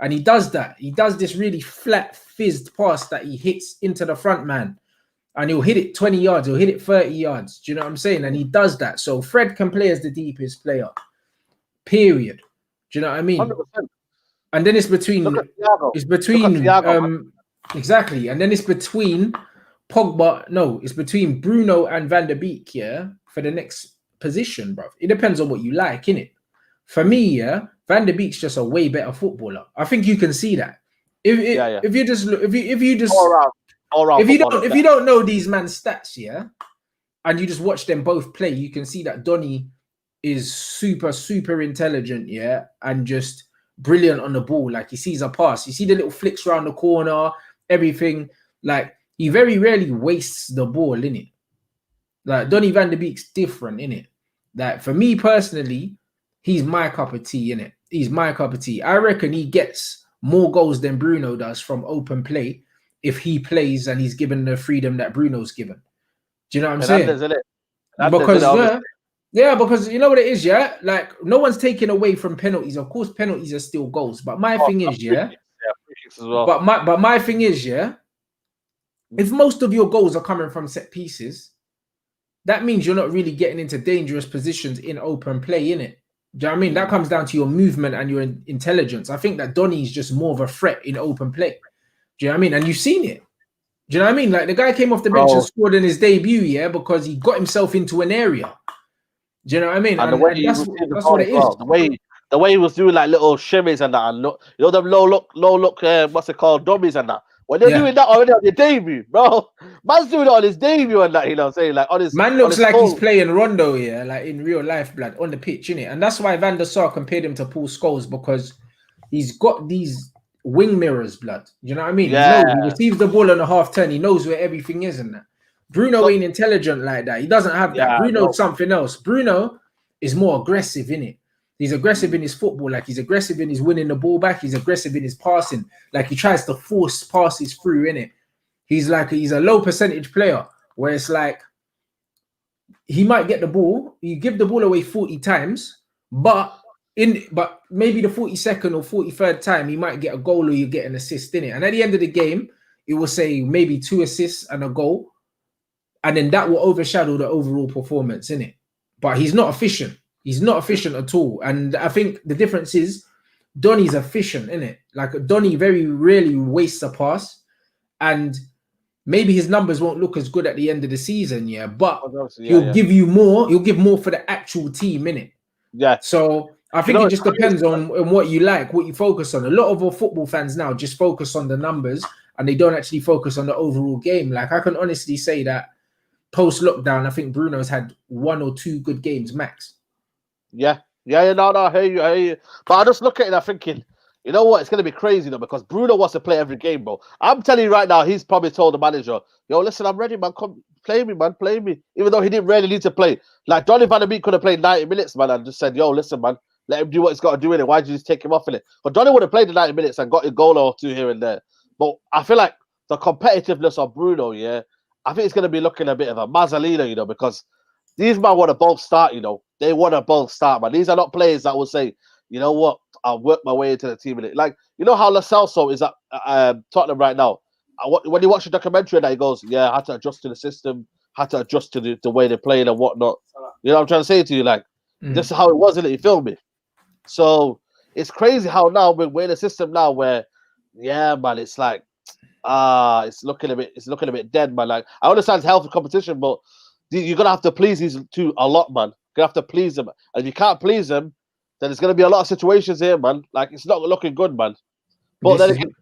And he does that. He does this really flat, fizzed pass that he hits into the front man. And he'll hit it 20 yards, he'll hit it 30 yards. Do you know what I'm saying? And he does that. So Fred can play as the deepest player. Period. Do you know what I mean? 100%. And then it's between exactly. And then it's between Pogba. No, it's between Bruno and Van der Beek, yeah, for the next position, bro. It depends on what you like, innit? For me, yeah, Van der Beek's just a way better footballer. I think you can see that. If you just if you don't know these man's stats, yeah, and you just watch them both play, you can see that Donny is super intelligent, yeah, and just brilliant on the ball. Like, he sees a pass, you see the little flicks around the corner, everything. Like, he very rarely wastes the ball, innit? Like, Donny van der Beek's different, innit? Like, for me personally, he's my cup of tea, innit? he's my cup of tea. I reckon he gets more goals than Bruno does from open play if he plays and he's given the freedom that Bruno's given. Do you know what I'm saying? Isn't it? Because because you know what it is, yeah. Like no one's taking away from penalties. Of course, penalties are still goals. But my thing is, yeah. Free kicks as well. But my thing is, yeah. If most of your goals are coming from set pieces, that means you're not really getting into dangerous positions in open play, innit? Do you know what I mean? That comes down to your movement and your intelligence. I think that Donny is just more of a threat in open play. Do you know what I mean? And you've seen it. Do you know what I mean? Like the guy came off the bench and scored in his debut, yeah, because he got himself into an area. Do you know what I mean? And the way that's what it is. Well. The way he was doing like little shimmies and that, and look, you know, them low look, what's it called, dummies and that. When they're doing that already on your debut, bro, man's doing it on his debut and that. You know what I'm saying? Like on his man looks like he's playing Rondo, yeah, like in real life, blood on the pitch, innit? And that's why Van der Sar compared him to Paul Scholes, because he's got these wing mirrors, blood. You know what I mean? Yeah. He receives the ball on a half turn. He knows where everything is and that. Bruno ain't intelligent like that. He doesn't have that. Bruno's something else. Bruno is more aggressive, innit? He's aggressive in his football. Like he's aggressive in his winning the ball back. He's aggressive in his passing. Like he tries to force passes through, innit? He's a low percentage player where it's like he might get the ball. You give the ball away 40 times, but maybe the 42nd or 43rd time he might get a goal or you get an assist in it. And at the end of the game, it will say maybe 2 assists and a goal, and then that will overshadow the overall performance in it. But he's not efficient. He's not efficient at all. And I think the difference is Donny's efficient, innit? Like Donny very rarely wastes a pass, and maybe his numbers won't look as good at the end of the season, yeah. But he'll give you more. He'll give more for the actual team, innit? Yeah. So I think it just depends on what you like, what you focus on. A lot of our football fans now just focus on the numbers and they don't actually focus on the overall game. Like I can honestly say that post-lockdown, I think Bruno's had 1 or 2 good games max. No, I hear you. But I just look at it and I'm thinking, you know what? It's going to be crazy though, because Bruno wants to play every game, bro. I'm telling you right now, he's probably told the manager, yo, listen, I'm ready, man. Come play me, man. Play me. Even though he didn't really need to play. Like, Donny van der Beek could have played 90 minutes, man, and just said, yo, listen, man, let him do what he's got to do in it. Why did you just take him off in it? But Donny would have played the 90 minutes and got a goal or 2 here and there. But I feel like the competitiveness of Bruno, yeah, I think it's going to be looking a bit of a Mazzolino, you know, because these men want to both start, you know. They want to both start, man. These are not players that will say, you know what, I'll work my way into the team. Like, you know how Lo Celso is at Tottenham right now? When you watch the documentary, that he goes, yeah, I had to adjust to the system, had to adjust to the way they're playing and whatnot. You know what I'm trying to say to you? Like, this is how it was, isn't it? You feel me? So it's crazy how now we're in a system now where, yeah, man, it's like, it's looking a bit dead, man. Like, I understand it's healthy competition, but you're gonna have to please these two a lot, man. You're gonna have to please them, and if you can't please them, then there's gonna be a lot of situations here, man. Like it's not looking good, man. But then again,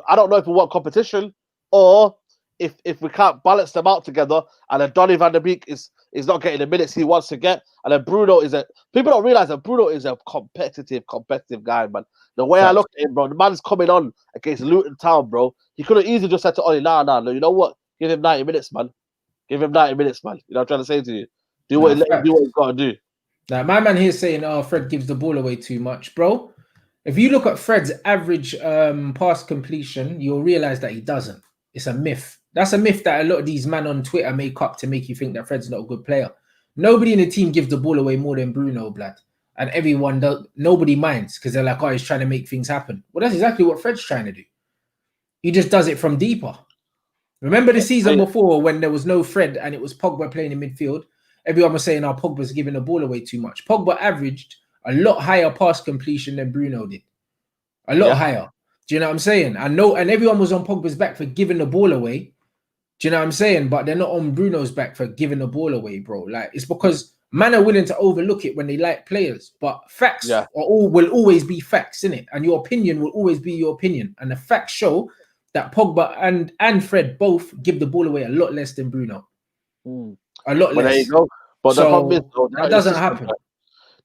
I don't know if we want competition or if we can't balance them out together, and then Donny van der Beek is not getting the minutes he wants to get, and then Bruno people don't realize that Bruno is a competitive guy, man. The way I look at him, bro, the man's coming on against Luton Town, bro. He could have easily just said to Ollie, nah, you know what? Give him 90 minutes, man. Give him 90 minutes, man. You know what I'm trying to say to you? Do what he's got to do. Now, my man here saying, oh, Fred gives the ball away too much. Bro, if you look at Fred's average pass completion, you'll realize that he doesn't. It's a myth. That's a myth that a lot of these men on Twitter make up to make you think that Fred's not a good player. Nobody in the team gives the ball away more than Bruno, blood. And nobody minds because they're like, oh, he's trying to make things happen. Well, that's exactly what Fred's trying to do. He just does it from deeper. Remember the season before when there was no Fred and it was Pogba playing in midfield? Everyone was saying, Pogba's giving the ball away too much. Pogba averaged a lot higher pass completion than Bruno did. A lot higher. Do you know what I'm saying? And everyone was on Pogba's back for giving the ball away. Do you know what I'm saying? But they're not on Bruno's back for giving the ball away, bro. Like, it's because men are willing to overlook it when they like players. But facts will always be facts, innit? And your opinion will always be your opinion. And the facts show that Pogba and Fred both give the ball away a lot less than Bruno. A lot less. There you go. But the problem is, that doesn't happen.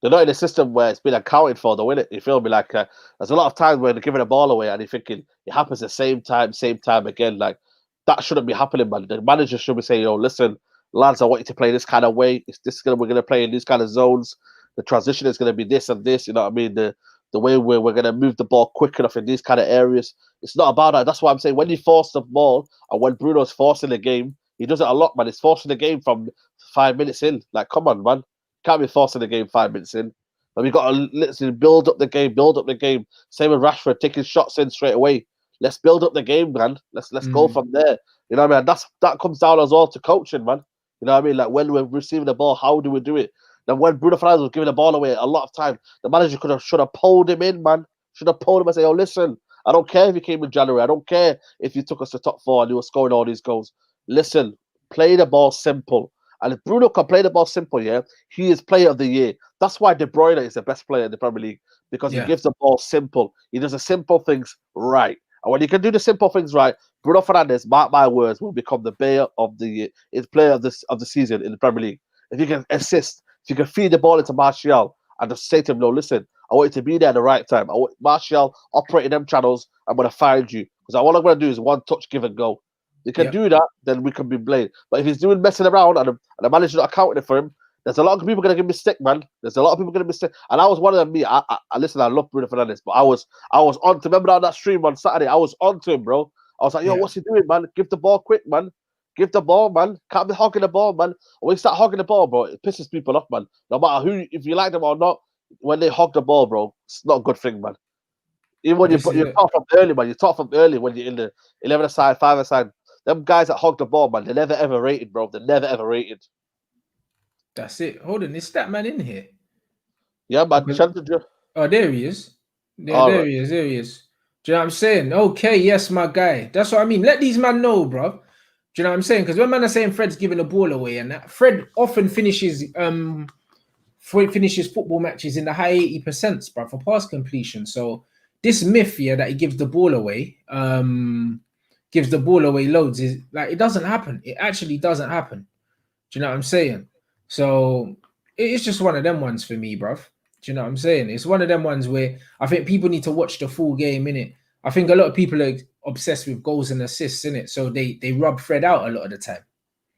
They're not in a system where it's been accounted for, though, innit? You feel me? Like, there's a lot of times where they're giving the ball away and you're thinking it happens the same time again. Like, that shouldn't be happening, man. The manager should be saying, yo, listen, lads, I want you to play this kind of way. We're going to play in these kind of zones. The transition is going to be this and this. You know what I mean? The the way we're going to move the ball quick enough in these kind of areas. It's not about that. That's why I'm saying when you force the ball and when Bruno's forcing the game, he does it a lot, man. He's forcing the game from 5 minutes in. Like, come on, man. Can't be forcing the game 5 minutes in. And we've got to literally build up the game. Same with Rashford, taking shots in straight away. Let's build up the game, man. Let's go from there. You know what I mean? That comes down as well to coaching, man. You know what I mean? Like when we're receiving the ball, how do we do it? Then when Bruno Fernandes was giving the ball away, a lot of time the manager should have pulled him in, man. Should have pulled him and say, "Oh, listen, I don't care if you came in January. I don't care if you took us to top 4 and you were scoring all these goals. Listen, play the ball simple." And if Bruno can play the ball simple, yeah, he is player of the year. That's why De Bruyne is the best player in the Premier League, because he gives the ball simple. He does the simple things right. And when he can do the simple things right, Bruno Fernandes, mark my words, will become the player of the year, is player of the season in the Premier League. If he can assist, if you can feed the ball into Martial and just say to him, "No, listen, I want you to be there at the right time. I want Martial operating them channels. I'm going to find you." Because all I'm going to do is one touch, give and go. If he can do that, then we can be blamed. But if he's doing messing around and the manager's not accounting for him, there's a lot of people going to give me stick, man. There's a lot of people going to be stick. And I was one of them. Me, I listen, I love Bruno Fernandes, but I was on to, remember on that stream on Saturday, I was on to him, bro. I was like, "Yo, what's he doing, man? Give the ball quick, man. Give the ball, man. Can't be hogging the ball, man." When you start hogging the ball, bro, it pisses people off, man. No matter who, if you like them or not, when they hog the ball, bro, it's not a good thing, man. Even when you talk from early, man. You talk from early when you're in the 11 aside, 5 aside. Them guys that hog the ball, man, they're never ever rated, bro. They're never ever rated. That's it. Hold on, is that man in here? Yeah, man. Oh, there he is. Yeah, there he is. There he is. Do you know what I'm saying? Okay, yes, my guy. That's what I mean. Let these man know, bro. Do you know what I'm saying? Because when man are saying Fred's giving the ball away, and that Fred often finishes football matches in the high 80%, bro, for pass completion. So this myth here that he gives the ball away, loads, is like, it doesn't happen. It actually doesn't happen. Do you know what I'm saying? So it's just one of them ones for me, bruv. Do you know what I'm saying? It's one of them ones where I think people need to watch the full game, innit? I think a lot of people are obsessed with goals and assists, innit? So they rub Fred out a lot of the time.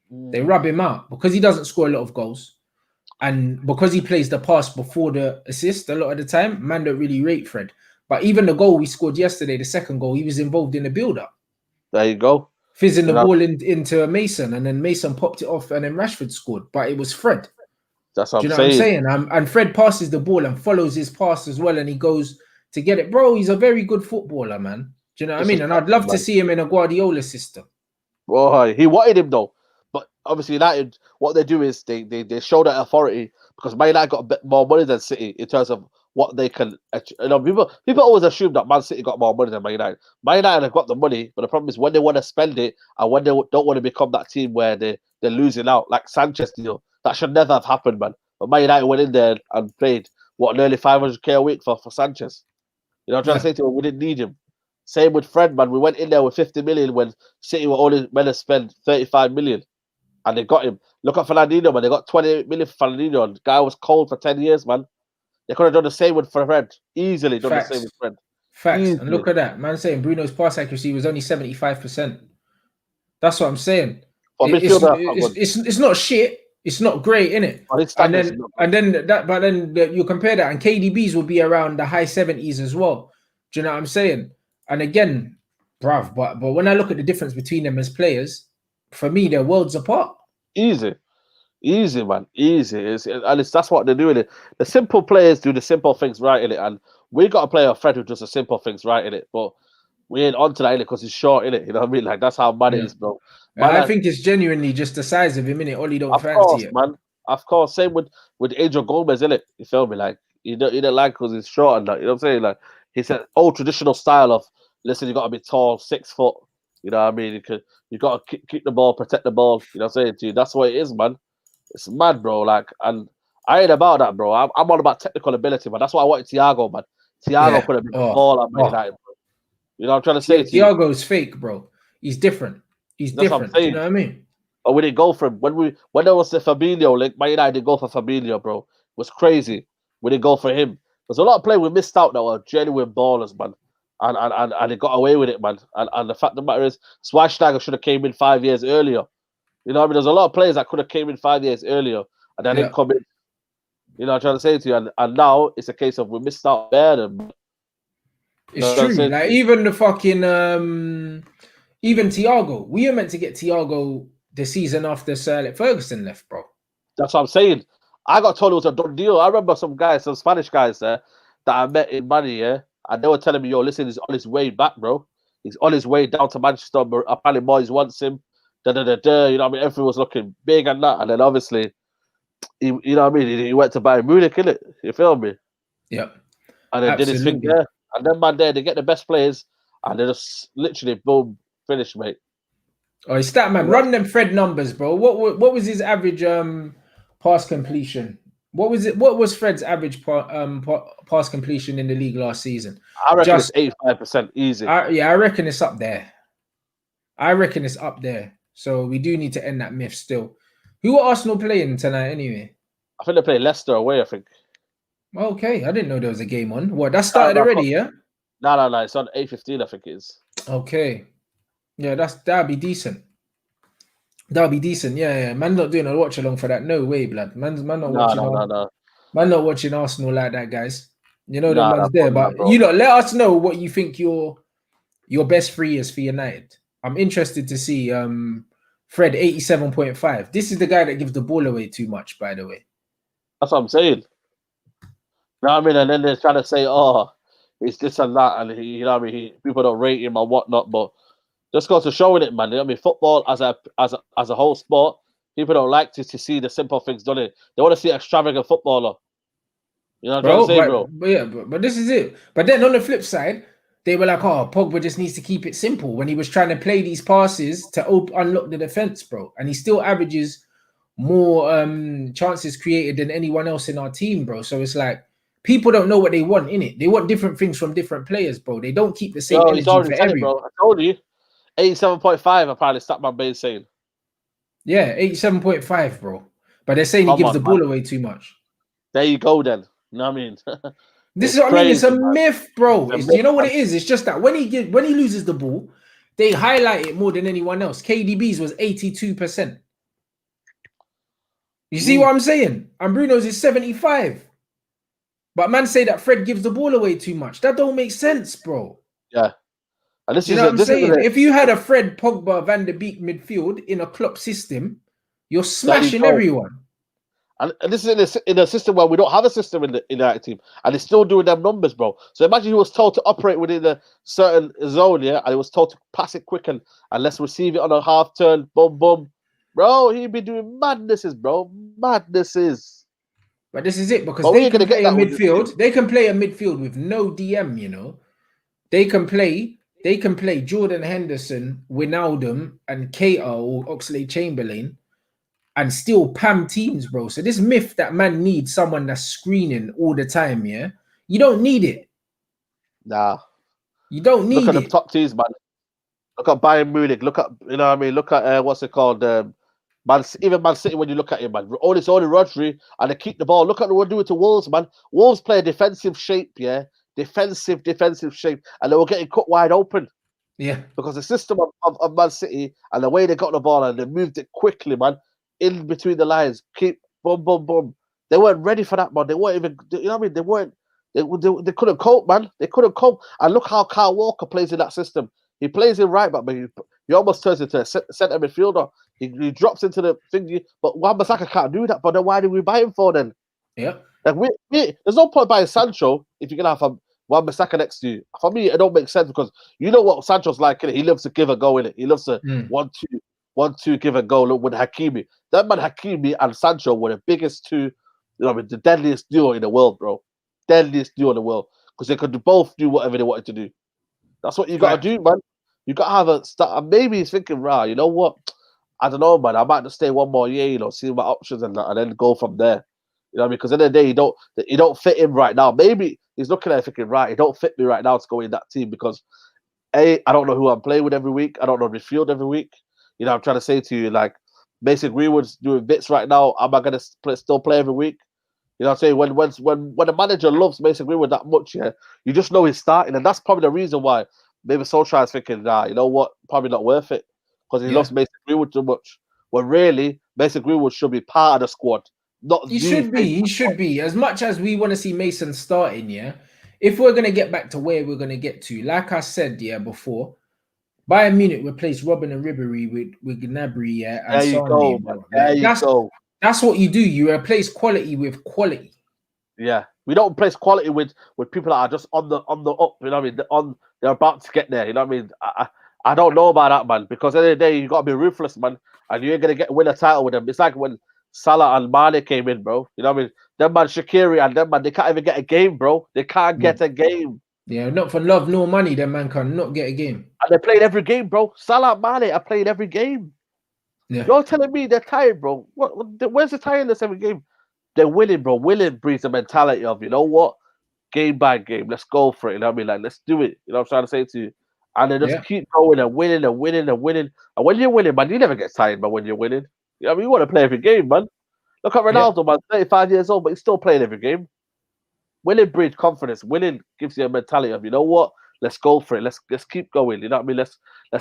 They rub him out because he doesn't score a lot of goals. And because he plays the pass before the assist a lot of the time, man don't really rate Fred. But even the goal we scored yesterday, the second goal, he was involved in the build-up. There you go. Fizzing the ball into Mason, and then Mason popped it off, and then Rashford scored. But it was Fred. That's what Do you know what I'm saying? And Fred passes the ball and follows his pass as well, and he goes to get it. Bro, he's a very good footballer, man. Do you know what I mean? And I'd love to see him in a Guardiola system. Well, he wanted him, though. But obviously United, what they do is they show that authority, because Man United got a bit more money than City in terms of what they can. You know, people always assume that Man City got more money than Man United. Man United have got the money, but the problem is when they want to spend it and when they don't want to become that team where they're losing out, like Sanchez deal. That should never have happened, man. But Man United went in there and paid nearly 500k a week for Sanchez. You know, I'm trying to say to him, we didn't need him. Same with Fred, man. We went in there with 50 million when City were only meant to spend 35 million. And they got him. Look at Fernandinho, man. They got 28 million for Fernandinho. And the guy was cold for 10 years, man. They could have done the same with Fred. Easily done the same with Fred. Facts. Easily. And look at that. Man saying Bruno's pass accuracy was only 75%. That's what I'm saying. It's not shit. It's not great, innit? But then you compare that, and KDB's will be around the high 70s as well. Do you know what I'm saying? And again, bruv, but when I look at the difference between them as players, for me, they're worlds apart. Easy, man. Easy. That's what they're doing. The simple players do the simple things right in it, and we got a player, Fred, who does the simple things right in it. But we ain't on to that in it because he's short in it. You know what I mean? Like that's how mad it is, bro. I think it's genuinely just the size of him, innit? Ollie don't fancy it, man. Of course, same with Angel Gomez, innit? You feel me? Like you don't like because he's short and that. You know what I'm saying? Like he said, old traditional style of listen, you got to be tall, 6 foot. You know what I mean? You got to keep the ball, protect the ball. You know what I'm saying to you? That's what it is, man. It's mad, bro. Like, and I ain't about that, bro. I'm all about technical ability, man. That's why I wanted Thiago, man. Thiago could have been a ball at Man United, bro. You know what I'm trying to say to you? Thiago's fake, bro. He's different. He's different. You know what I mean? But we didn't go for him. When there was the Fabinho link, Man United didn't go for Fabinho, bro. It was crazy. We didn't go for him. There's a lot of players we missed out that were genuine ballers, man. And they got away with it, man. And the fact of the matter is, Schweinsteiger should have came in 5 years earlier. You know what I mean? There's a lot of players that could have came in 5 years earlier and they didn't come in. You know, I'm trying to say to you, and now it's a case of we missed out there. And, It's true. Like even the fucking even Thiago, we were meant to get Thiago the season after Sir Alex Ferguson left, bro. That's what I'm saying. I got told it was a done deal. I remember some guys, some Spanish guys there that I met in Mani, yeah, and they were telling me, "Yo, listen, he's on his way back, bro. He's on his way down to Manchester. But apparently, Moyes wants him. Da da da da. You know what I mean? Everything was looking big and that, and then obviously, you know what I mean? He went to Bayern Munich, innit? You feel me? Yep. And then did his thing there. And then man, there they get the best players, and they just literally boom, finished, mate. Oh, stat man, run them Fred numbers, bro. What was his average pass completion? What was it? What was Fred's average pass completion in the league last season? I reckon it's 85% easy. Yeah, I reckon it's up there. I reckon it's up there. So we do need to end that myth still. Who are Arsenal playing tonight anyway? I think they play Leicester away, I think. Okay, I didn't know there was a game on. What, that started already, yeah? No. It's on 8:15, I think it is. Okay. Yeah, that'd be decent. That'll be decent. Yeah. Man not doing a watch along for that. No way, blood. Man not watching. No. Man not watching Arsenal like that, guys. You know the man's there, but bro. you lot, let us know what you think your best three is for United. I'm interested to see Fred 87.5. This is the guy that gives the ball away too much, by the way. That's what I'm saying. You know what I mean? And then they're trying to say, oh, it's this and that, and you know what I mean? People don't rate him and whatnot, but just goes to showing it, man. You know what I mean? Football as a whole sport, people don't like to see the simple things done. They want to see extravagant footballer. You know what I'm trying to say, bro? But yeah, but this is it. But then on the flip side, they were like, oh, Pogba just needs to keep it simple when he was trying to play these passes to unlock the defense, bro. And he still averages more chances created than anyone else in our team, bro. So it's like, people don't know what they want, innit? They want different things from different players, bro. They don't keep the same energy for everyone. Bro. I told you. 87.5, apparently, Statman Bay saying. Yeah, 87.5, bro. But they're saying he gives the ball away too much. There you go, then. You know what I mean? This is what I mean. It's a myth, bro. You know what it is? It's just that when he loses the ball, they highlight it more than anyone else. KDB's was 82%. You see what I'm saying? And Bruno's is 75. But man say that Fred gives the ball away too much. That don't make sense, bro. Yeah. And you know what I'm saying? If you had a Fred, Pogba, Van der Beek midfield in a Klopp system, you're smashing everyone. And this is in a system where we don't have a system in that team, and it's still doing them numbers, bro. So imagine he was told to operate within a certain zone, yeah, and he was told to pass it quick and let's receive it on a half turn, boom, boom, bro. He'd be doing madnesses, bro, madnesses. But this is it because they can play a midfield. They can play a midfield with no DM, you know. They can play Jordan Henderson, Wijnaldum, and Keita or Oxlade-Chamberlain, and still PAM teams, bro. So this myth that man needs someone that's screening all the time, yeah, you don't need it. Nah, you don't need it. Look at the top teams, man. Look at Bayern Munich. Look at, you know what I mean. Look at what's it called? Even Man City. When you look at it, man, it's only Rodri, and they keep the ball. Look at what we're doing to Wolves, man. Wolves play a defensive shape, yeah, defensive shape, and they were getting cut wide open. Yeah, because the system of Man City and the way they got the ball and they moved it quickly, man, in between the lines, keep boom, boom, boom. They weren't ready for that, man. They weren't even, you know what I mean? They weren't. They couldn't cope, man. They couldn't cope. And look how Kyle Walker plays in that system. He plays in right back, but he almost turns into a centre midfielder. He drops into the thingy, but Wan-Bissaka can't do that. But then why did we buy him for then? Yeah. Like there's no point buying Sancho if you're gonna have Wan-Bissaka next to you. For me, it don't make sense because you know what Sancho's like, innit? He loves to give a go, innit? He loves to 1-2, give a go. Look with Hakimi. That man Hakimi and Sancho were the biggest two, you know, the deadliest duo in the world, bro. Deadliest duo in the world. Because they could both do whatever they wanted to do. That's what you gotta do, man. You gotta have a start. And maybe he's thinking, you know what? I don't know, man. I might just stay one more year, you know, see my options and then go from there. You know, because at the end of the day, you don't fit him right now. Maybe he's looking at it thinking, he don't fit me right now to go in that team because I don't know who I'm playing with every week. I don't know midfield every week. You know, I'm trying to say to you, like, Mason Greenwood's doing bits right now. Am I gonna still play every week? You know what I'm saying? When a manager loves Mason Greenwood that much, yeah, you just know he's starting, and that's probably the reason why maybe Solskjaer is thinking, you know what, probably not worth it because he loves Mason Greenwood too much. When really, Mason Greenwood should be part of the squad, not He the should be. face. He should be. As much as we want to see Mason starting, yeah. If we're gonna get back to where we're gonna get to, like I said, yeah, before, Bayern Munich replaced Robin and Ribery with Gnabry, yeah, and There you Sane, go, man. bro. There Like you go. that's what you do. You replace quality with quality. Yeah, we don't replace quality with people that are just on the up. You know what I mean? They're about to get there. You know what I mean? I don't know about that, man. Because at the end of the day, you got to be ruthless, man. And you ain't gonna win a title with them. It's like when Salah and Mane came in, bro. You know what I mean? Them man, Shaqiri and them man, they can't even get a game, bro. They can't get a game. Yeah, not for love nor money, that man can not get a game. And they played every game, bro. Salah and Mane are playing every game. Yeah, You're telling me they're tired, bro? Where's the tiredness every game? They're winning, bro. Winning breeds the mentality of, you know what? Game by game, let's go for it. You know what I mean? Like, let's do it. You know what I'm trying to say to you? And then just keep going and winning and winning and winning. And when you're winning, man, you never get tired, man, when you're winning. You know what I mean? You want to play every game, man. Look at Ronaldo, man, 35 years old, but he's still playing every game. Winning breeds confidence. Winning gives you a mentality of, you know what? Let's go for it. Let's keep going. You know what I mean? Let's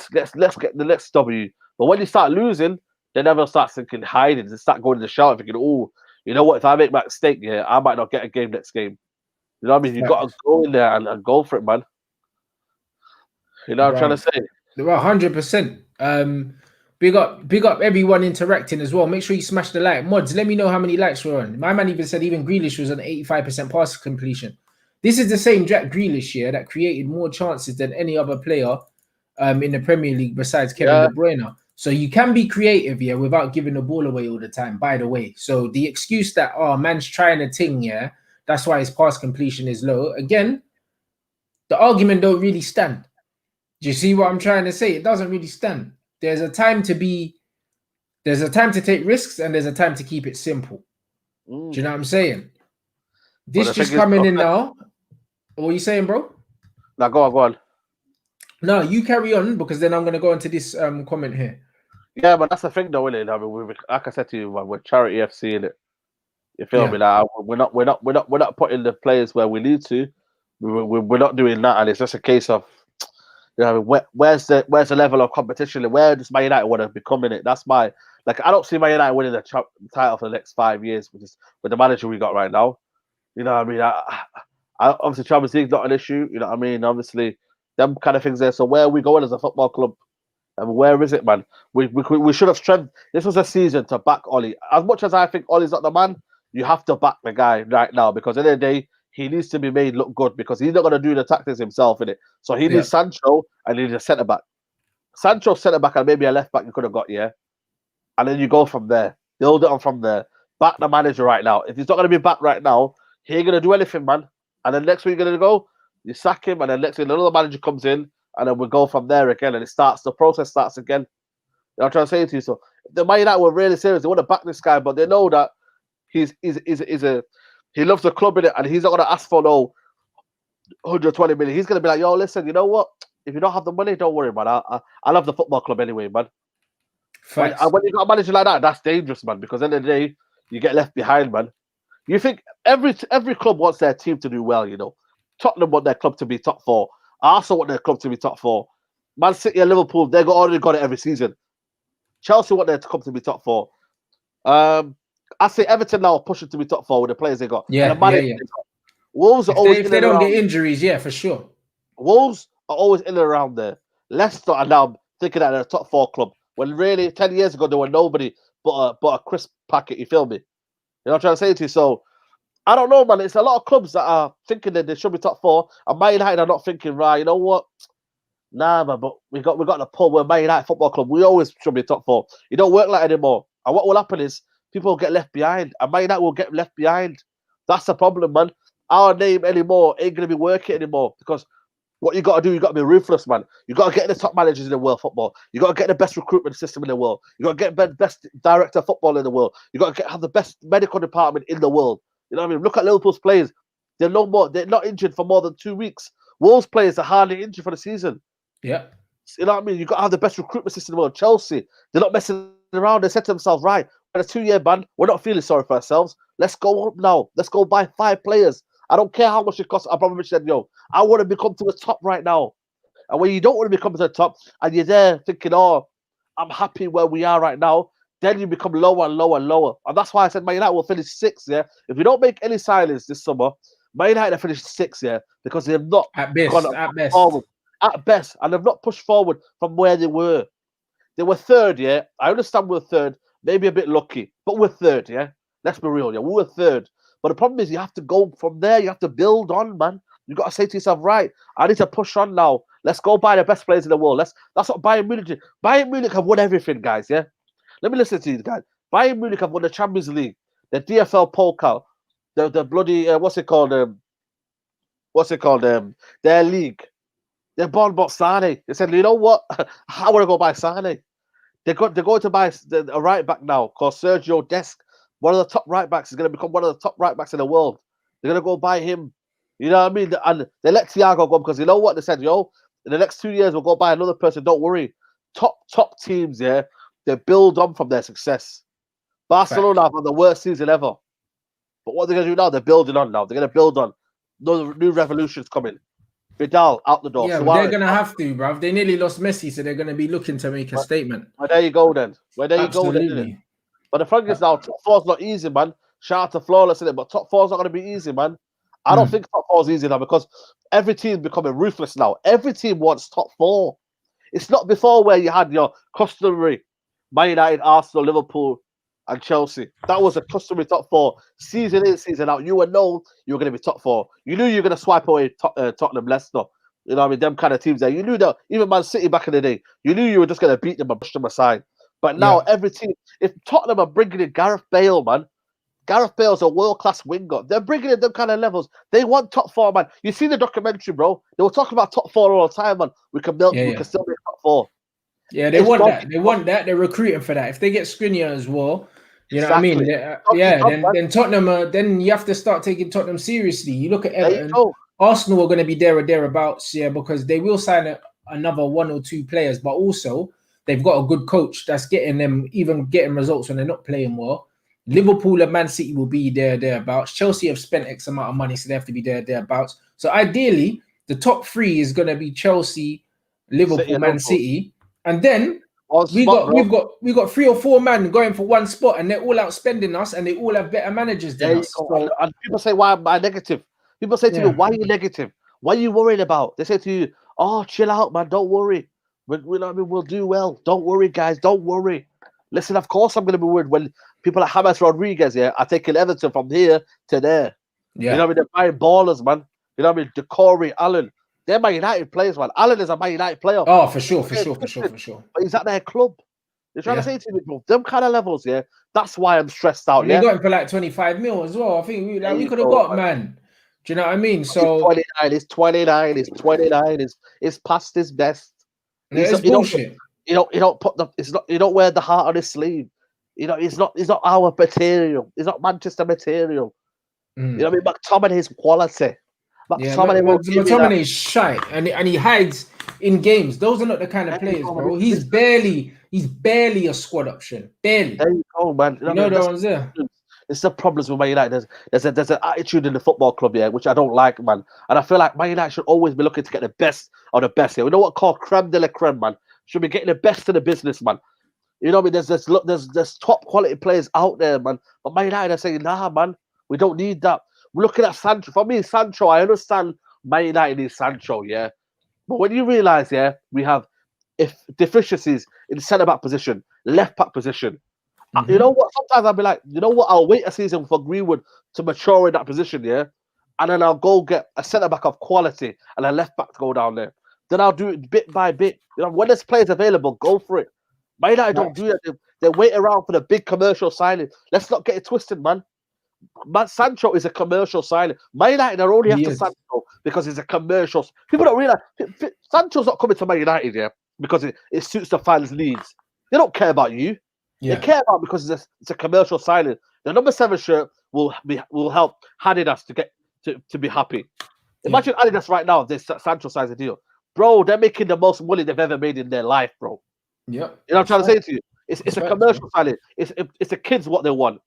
get the next W. But when you start losing, they never start thinking hiding. They start going to the shower thinking, oh, you know what? If I make my mistake here, I might not get a game next game. You know what I mean? You got to go in there and go for it, man. You know what I'm trying to say? 100%. Big up everyone interacting as well. Make sure you smash the like. Mods, let me know how many likes we're on. My man even said even Grealish was on 85% pass completion. This is the same Jack Grealish here that created more chances than any other player in the Premier League besides Kevin De Bruyne. So you can be creative, yeah, without giving the ball away all the time, by the way. So the excuse that, oh, man's trying a thing, yeah, that's why his pass completion is low. Again, the argument don't really stand. Do you see what I'm trying to say? It doesn't really stand. There's a time to take risks and there's a time to keep it simple. Do you know what I'm saying? This just coming in now. What are you saying, bro? Now go on. No, you carry on because then I'm gonna go into this comment here. Yeah, but that's the thing, though, isn't it? I mean, like I said to you, man, we're charity FC in it. You feel me? Like, we're not putting the players where we need to. We're not doing that, and it's just a case of, you know, where's the level of competition and where does Man United want to become in it? That's my I don't see Man United winning the title for the next 5 years, which is with the manager we got right now. You know what I mean? I obviously Champions League's not an issue. You know what I mean? Obviously, them kind of things there. So where are we going as a football club? And where is it, man? We should have strengthened. This was a season to back Ollie. As much as I think Ollie's not the man, you have to back the guy right now because at the end of the day, he needs to be made look good because he's not going to do the tactics himself, innit? So he needs Sancho and he needs a centre back. Sancho centre back and maybe a left back you could have got, yeah. And then you go from there. Build it on from there. Back the manager right now. If he's not going to be back right now, he ain't going to do anything, man. And then next week you're going to go, you sack him, and then next week another manager comes in, and then we go from there again, and the process starts again. You know what I'm trying to say to you? So the Man United were really serious. They want to back this guy, but they know that he loves the club in it, and he's not going to ask for no 120 million. He's going to be like, yo, listen, you know what? If you don't have the money, don't worry, man. I love the football club anyway, man. When you got a manager like that, that's dangerous, man, because at the end of the day, you get left behind, man. You think every club wants their team to do well, you know. Tottenham want their club to be top 4. Arsenal want their club to be top 4. Man City and Liverpool, they've already got it every season. Chelsea want their club to be top 4. I say Everton now are pushing to be top 4 with the players they got. Yeah. Wolves are always if they don't get injuries, yeah, for sure. Wolves are always in and around there. Leicester are now thinking that they're a top 4 club when really 10 years ago they were nobody but a crisp packet. You feel me? You know what I'm trying to say to you? So I don't know, man. It's a lot of clubs that are thinking that they should be top 4, and Man United are not thinking, right, you know what? Nah, man, but we got the pull. We're Man United Football Club. We always should be top 4. It don't work like anymore. And what will happen is people will get left behind, and Man United will get left behind. That's the problem, man. Our name anymore ain't going to be working anymore because what you got to do, you got to be ruthless, man. You got to get the top managers in the world football. You got to get the best recruitment system in the world. You got to get the best director of football in the world. You got to have the best medical department in the world. You know what I mean? Look at Liverpool's players. They're not injured for more than 2 weeks. Wolves players are hardly injured for the season. Yeah. You know what I mean? You got to have the best recruitment system in the world. Chelsea, they're not messing around. They said to themselves, right, we're a 2-year ban. We're not feeling sorry for ourselves. Let's go up now. Let's go buy 5 players. I don't care how much it costs. Abramovich said, yo, I want to become to the top right now. And when you don't want to become to the top and you're there thinking, oh, I'm happy where we are right now, then you become lower and lower and lower. And that's why I said Man United will finish 6th, yeah? If you don't make any signings this summer, Man United have finished 6th, yeah? Because they have not At best, gone at best. forward. At best. And they've not pushed forward from where they were. They were 3rd, yeah? I understand we're 3rd. Maybe a bit lucky. But we're 3rd, yeah? Let's be real, yeah? We were 3rd. But the problem is you have to go from there. You have to build on, man. You got to say to yourself, right, I need to push on now. Let's go buy the best players in the world. That's what Bayern Munich did. Bayern Munich have won everything, guys, yeah? Let me listen to you guys. Bayern Munich have won the Champions League, the DFL Pokal, the bloody, what's it called? Their league. They bought Sane. They said, you know what? I want to go buy Sane. They're going to buy a right back now called Sergio Dest. One of the top right backs is going to become one of the top right backs in the world. They're going to go buy him. You know what I mean? And they let Thiago go because you know what? They said, yo, in the next 2 years, we'll go buy another person. Don't worry. Top teams, yeah, they build on from their success. Barcelona have the worst season ever. But what they're going to do now, they're building on now. They're going to build on. New revolutions coming. Vidal out the door. Yeah, Suarez, they're going to have to, bruv. They nearly lost Messi, so they're going to be looking to make a statement. Well, there you go then. Absolutely. But the thing is now, top 4's not easy, man. Shout out to Flawless in it, but top 4's not going to be easy, man. I don't think top 4's easy now because every team's becoming ruthless now. Every team wants top 4. It's not before where you had your customary Man United, Arsenal, Liverpool, and Chelsea. That was a customary top 4. Season in, season out. You were known you were going to be top 4. You knew you were going to swipe away Tottenham, Leicester. You know what I mean? Them kind of teams there. You knew that even Man City back in the day, you knew you were just going to beat them and push them aside. But now every team, if Tottenham are bringing in Gareth Bale, man, Gareth Bale's a world-class winger. They're bringing in them kind of levels. They want top 4, man. You see the documentary, bro? They were talking about top 4 all the time, man. We can still make top 4. Yeah, they want that. They want that. They're recruiting for that. If they get Skriniar as well, you know what I mean? Then Tottenham, then you have to start taking Tottenham seriously. You look at Everton, Arsenal are going to be there or thereabouts, yeah, because they will sign another 1 or 2 players, but also they've got a good coach that's getting them, even getting results when they're not playing well. Liverpool and Man City will be there, thereabouts. Chelsea have spent X amount of money, so they have to be there, thereabouts. So ideally, the top 3 is going to be Chelsea, Liverpool, Man City, and then we've got 3 or 4 men going for one spot, and they're all outspending us, and they all have better managers than us. So, and people say, "Why am I negative?" People say to me, "Why are you negative? What are you worried about?" They say to you, "Oh, chill out, man. Don't worry. We'll do well. Don't worry, guys. Don't worry." Listen, of course I'm going to be worried when people like James Rodriguez are taking Everton from here to there. Yeah. You know what I mean? They're buying ballers, man. You know what I mean? Decore, Allen. They're Man United players, man. Allen is a Man United player. Oh, for sure. But he's at their club. They're trying to say to me, bro, them kind of levels, yeah. That's why I'm stressed out. And they got him for like 25 mil as well. I think we could have got, man. Do you know what I mean? So he's 29. It's past his best. It's bullshit. You don't wear the heart on his sleeve. You know, he's not our material. He's not Manchester material. You know what I mean? McTominay's quality. McTominay's shite, and he hides in games. Those are not the kind of players, bro. He's barely a squad option. Barely. There you go, man. You know the ones there. It's the problems with Man United. There's an attitude in the football club here, which I don't like, man. And I feel like Man United should always be looking to get the best of the best here. We know what called creme de la creme, man. Should be getting the best of the business, man. You know what I mean? There's top quality players out there, man. But Man United are saying, nah, man, we don't need that. We're looking at Sancho. For me, Sancho, I understand Man United is Sancho, yeah. But when you realise, yeah, we have deficiencies in centre-back position, left-back position. You know what? Sometimes I'll be like, you know what? I'll wait a season for Greenwood to mature in that position, yeah? And then I'll go get a centre-back of quality and a left-back to go down there. Then I'll do it bit by bit. You know, when there's players available, go for it. Man United don't do that. They wait around for the big commercial signing. Let's not get it twisted, man. Sancho is a commercial signing. Man United are only after Sancho because he's a commercial. People don't realize Sancho's not coming to Man United, yeah, because it suits the fans' needs. They don't care about you. They care about because it's a commercial signing. The number 7 shirt will help Adidas to be happy. Imagine Adidas right now. This Sancho signs a deal, bro. They're making the most money they've ever made in their life, bro. Yeah, you know what I'm trying to say to you. It's a commercial signing. It's the kids what they want.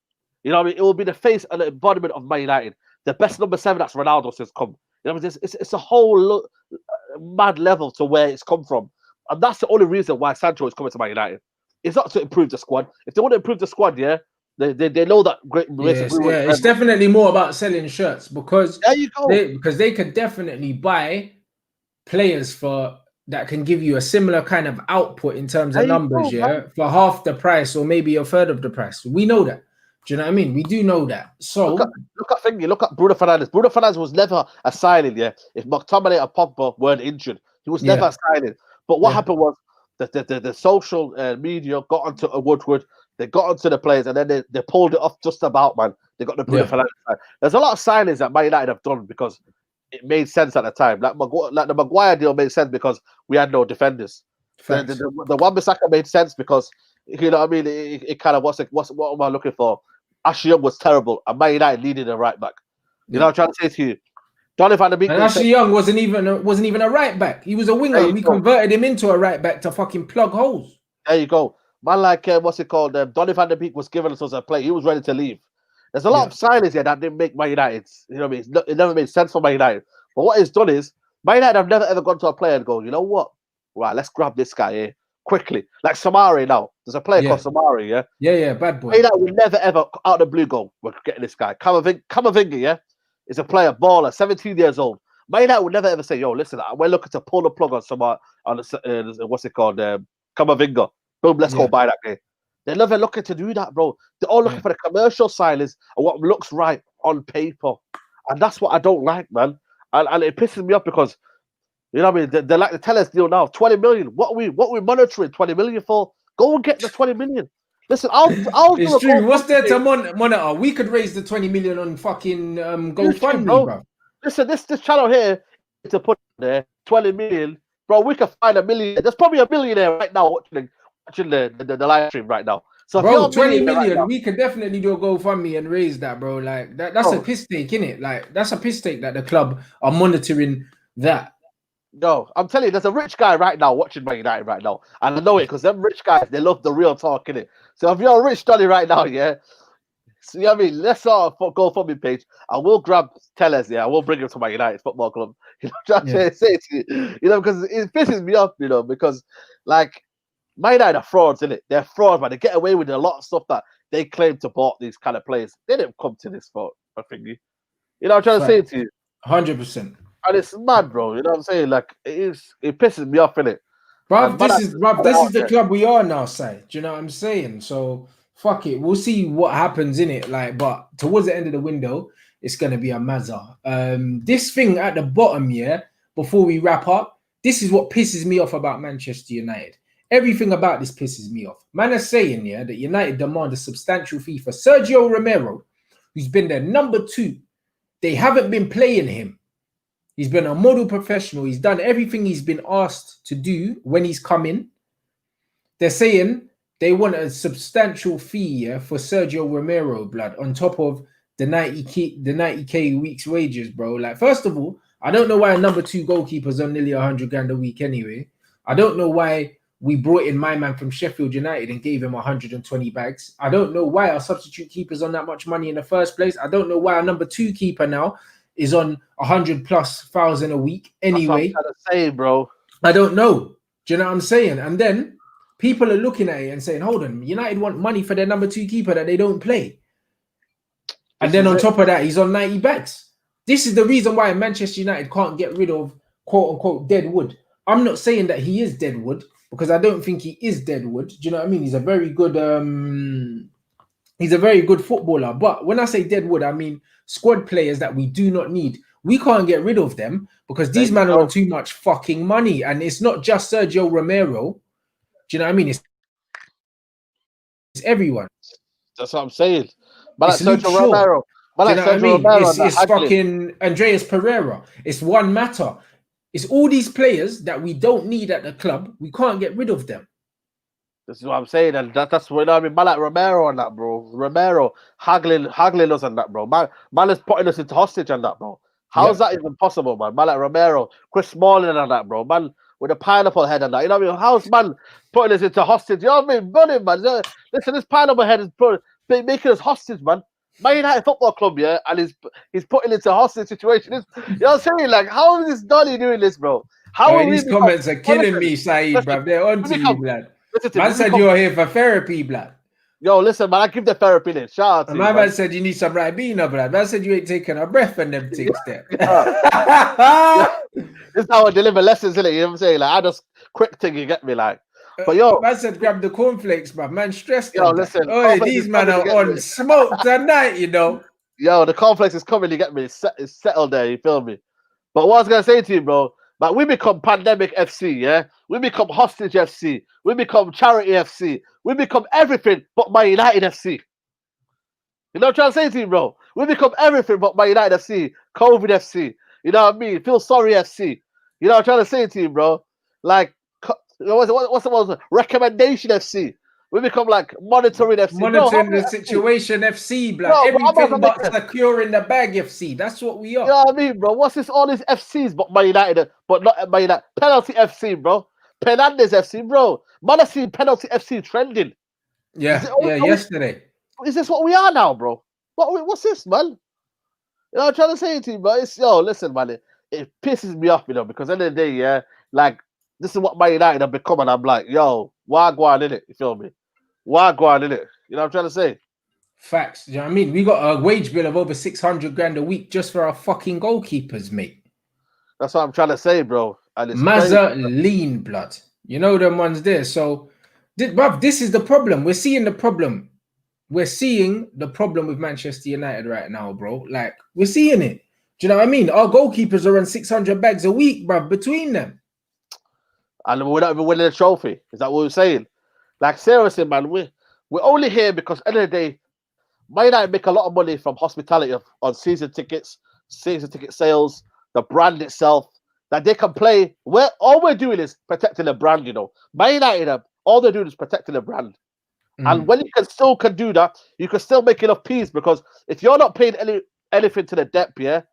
You know what I mean? It will be the face and the embodiment of Man United. The best number 7 that's Ronaldo has come. You know, it's a whole mad level to where it's come from, and that's the only reason why Sancho is coming to Man United. It's not to improve the squad. If they want to improve the squad, yeah, they know that great. It's definitely more about selling shirts because there you go. They could definitely buy players that can give you a similar kind of output in terms of numbers, for half the price or maybe a third of the price. We know that. Do you know what I mean? We do know that. So look at Bruno Fernandes. Bruno Fernandes was never a signing, yeah. If McTominay and Pogba weren't injured, he was never a signing. But what happened was the social media got onto Woodward, they got onto the players, and then they pulled it off just about, man. They got the Bruno Fernandes side. There's a lot of signings that Man United have done because it made sense at the time. Like the Maguire deal made sense because we had no defenders. The Wan-Bissaka made sense because, you know what I mean, it kind of what am I looking for? Ashley Young was terrible, and Man United needed a right back. You know what I'm trying to say to you? Donny van der Beek. And Ashley Young wasn't even a right back. He was a winger. We converted him into a right back to fucking plug holes. There you go. Man, like Donny van der Beek was given us as a play. He was ready to leave. There's a lot of signings here that didn't make Man United. You know what I mean? It never made sense for Man United. But what it's done is Man United have never ever gone to a player and go, you know what? Right, let's grab this guy here quickly. Like Samari now. There's a player called Samari, yeah? Yeah, bad boy. Man United will never ever out of the blue go, we're getting this guy. Camavinga, yeah? Is a player, baller, 17 years old. Man United would never ever say, yo, listen, we're looking to pull the plug on some what's it called? Camavinga. Boom, let's go buy that guy. They're never looking to do that, bro. They're all looking for the commercial signings and what looks right on paper. And that's what I don't like, man. And it pisses me off because, you know what I mean? They're like the Tellers deal now, 20 million. What are we monitoring 20 million for? Go and get the 20 million. Listen, I'll it's true. What's there to monitor? We could raise the 20 million on fucking GoFundMe, bro. Listen, this channel here to put there 20 million, bro. We could find a million. There's probably a millionaire right now watching the live stream right now. So bro, 20 million, right, we could definitely do a GoFundMe and raise that, bro. Like that's a piss take, innit? Like that's a piss take that the club are monitoring that. No, I'm telling you, there's a rich guy right now watching Man United right now. And I know it because them rich guys, they love the real talk, innit? So if you're a rich Donny right now, yeah, so, you know what I mean? Let's start a GoFundMe page and we'll grab Tellers, yeah, we'll bring him to Man United Football Club. You know what I'm trying to say to you? You know, because it pisses me off, you know, because like Man United are frauds, innit? They're frauds, man. They get away with a lot of stuff that they claim to bought these kind of players. They didn't come to this for thingy. You know what I'm trying to say to you? 100%. And it's mad, bro. You know what I'm saying? Like it pisses me off, innit? Bruv, this is the club we are now, Saeed. Do you know what I'm saying? So fuck it. We'll see what happens in it. Like, but towards the end of the window, it's gonna be a mazza. This thing at the bottom, yeah, before we wrap up, this is what pisses me off about Manchester United. Everything about this pisses me off. Man is saying, yeah, that United demand a substantial fee for Sergio Romero, who's been their number 2. They haven't been playing him. He's been a model professional. He's done everything he's been asked to do when he's come in. They're saying they want a substantial fee for Sergio Romero, blood, on top of the 90K week's wages, bro. Like, first of all, I don't know why a number 2 goalkeeper's on nearly 100 grand a week anyway. I don't know why we brought in my man from Sheffield United and gave him 120 bags. I don't know why our substitute keeper's on that much money in the first place. I don't know why our number 2 keeper now is on 100,000+ a week anyway. That's what I'm trying to say, bro. I don't know. Do you know what I'm saying? And then people are looking at it and saying, hold on, United want money for their number 2 keeper that they don't play. And then on top of that, he's on 90 bags. This is the reason why Manchester United can't get rid of quote-unquote dead wood. I'm not saying that he is dead wood because I don't think he is dead wood. Do you know what I mean? He's a very good footballer. But when I say dead wood, I mean squad players that we do not need. We can't get rid of them because these men are on too much fucking money. And it's not just Sergio Romero. Do you know what I mean? It's everyone. That's what I'm saying. But it's Sergio Romero. But you know what I mean? It's fucking Andreas Pereira. It's Juan Mata. It's all these players that we don't need at the club. We can't get rid of them. This is what I'm saying, and that's what I mean. Man like Romero on that, bro. Romero haggling us on that, bro. Man is putting us into hostage on that, bro. How is that even possible, man? Man like Romero, Chris Smalling on that, bro. Man with a pineapple head on that. You know what I mean? How's man putting us into hostage? You know what I mean? Running, man. Listen, this pineapple head is making us hostage, man. Man United Football Club, yeah, and he's putting into a hostage situation. You know what I'm saying? Like, how is this Donny doing this, bro? How these comments are killing me, Saeed, bro. They're on to you, man. Listen to Man me. said you're here for therapy, blood. Yo, listen, man. I give the therapy in. Shout out to And you, my man. man said you need some Ribena, blood. Man said you ain't taking a breath and them things there. Yeah. This is how I deliver lessons, innit? You know what I'm saying? Like, I just quick thing, you get me? Like, but yo, Man said grab the cornflakes, bruv. Man stressed yo, on that. listen. Oh, Cornflakes these is man coming, you are get on me? smoke tonight, you know. Yo, the complex is coming, you get me? It's settled there, you feel me? But what I was gonna say to you, bro, like we become pandemic FC, yeah? We become hostage FC, we become charity FC, we become everything but Man United FC. You know what I'm trying to say to you, bro? We become everything but Man United FC, COVID FC, you know what I mean? Feel sorry FC. You know what I'm trying to say to you, bro? Like, what's the most recommendation FC? We become like monitoring FC, bro. Monitoring the situation, FC, blood. Bro, Everything but secure in the bag, FC. That's what we are. You know what I mean, bro? What's this? All these FCs, but Man United, but not Man United. Penalty FC, bro. Penandes FC, bro. Man, I seen penalty FC trending. Yeah, yesterday. Is this what we are now, bro? What's this, man? You know what I'm trying to say to you, bro? Listen, man. It pisses me off, you know, because at the end of the day, yeah, like, this is what Man United have become, and I'm like, yo, why go on in it? You feel me? Why go on in it? You know what I'm trying to say? Facts. Do you know what I mean? We got a wage bill of over 600 grand a week just for our fucking goalkeepers, mate. That's what I'm trying to say, bro. And it's Mazza lean, blood. You know them ones there. So, bruv, this is the problem. We're seeing the problem. We're seeing the problem with Manchester United right now, bro. Like, we're seeing it. Do you know what I mean? Our goalkeepers are on 600 bags a week, bruv, between them. And we're not even winning a trophy. Is that what we're saying? Like, seriously, man, we're only here because at the end of the day, Man United make a lot of money from hospitality on season ticket sales, the brand itself, that they can play. All we're doing is protecting the brand, you know. Man United, all they're doing is protecting the brand. And when you can do that, you can still make enough peace, because if you're not paying anything to the depth, yeah,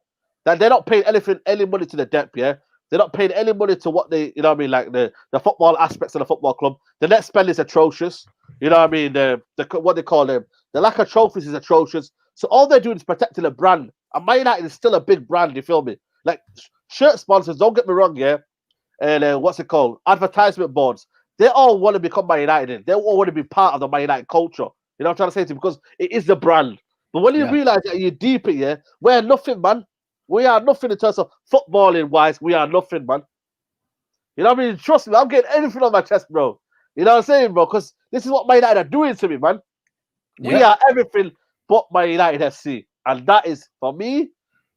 then they're not paying any money to the depth, yeah. They're not paying any money to what they, you know what I mean, like the football aspects of the football club. The net spend is atrocious. You know what I mean? The what they call them, the lack of trophies is atrocious. So all they're doing is protecting the brand. And Man United is still a big brand, you feel me? Like, shirt sponsors, don't get me wrong, yeah. And what's it called? Advertisement boards. They all want to become Man United. They all want to be part of the Man United culture. You know what I'm trying to say to you? Because it is the brand. But when you realize that you're deep in, yeah, we're nothing, man. We are nothing in terms of footballing wise. We are nothing, man. You know what I mean? Trust me, I'm getting anything on my chest, bro. You know what I'm saying, bro? Because this is what Man United are doing to me, man. We are everything but Man United FC. And that is, for me,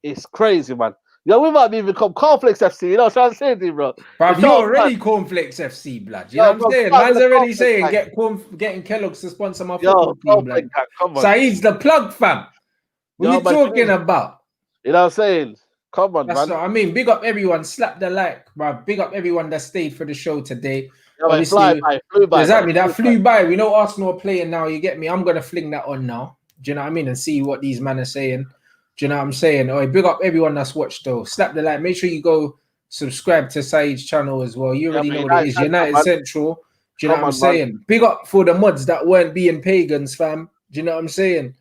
it's crazy, man. You know, we might even become Cornflakes FC. You know what I'm saying to you, bro? Bruv, you're already Cornflakes FC, blood. You know what I'm saying? Man's already saying getting Kellogg's to sponsor my football team, blood. Saeed's the plug, fam. What are you talking about? You know what I'm saying? Come on, That's man. what I mean. Big up everyone. Slap the like, bruv. Big up everyone that stayed for the show today. Yeah, obviously, flew by. Exactly, that flew by. We know Arsenal are playing now. You get me? I'm gonna fling that on now. Do you know what I mean? And see what these men are saying. Do you know what I'm saying? Oh, big up everyone that's watched though. Slap the like. Make sure you go subscribe to Saeed's channel as well. You already know what it is. United Central. Do you know what I'm saying? Big up for the mods that weren't being pagans, fam. Do you know what I'm saying? You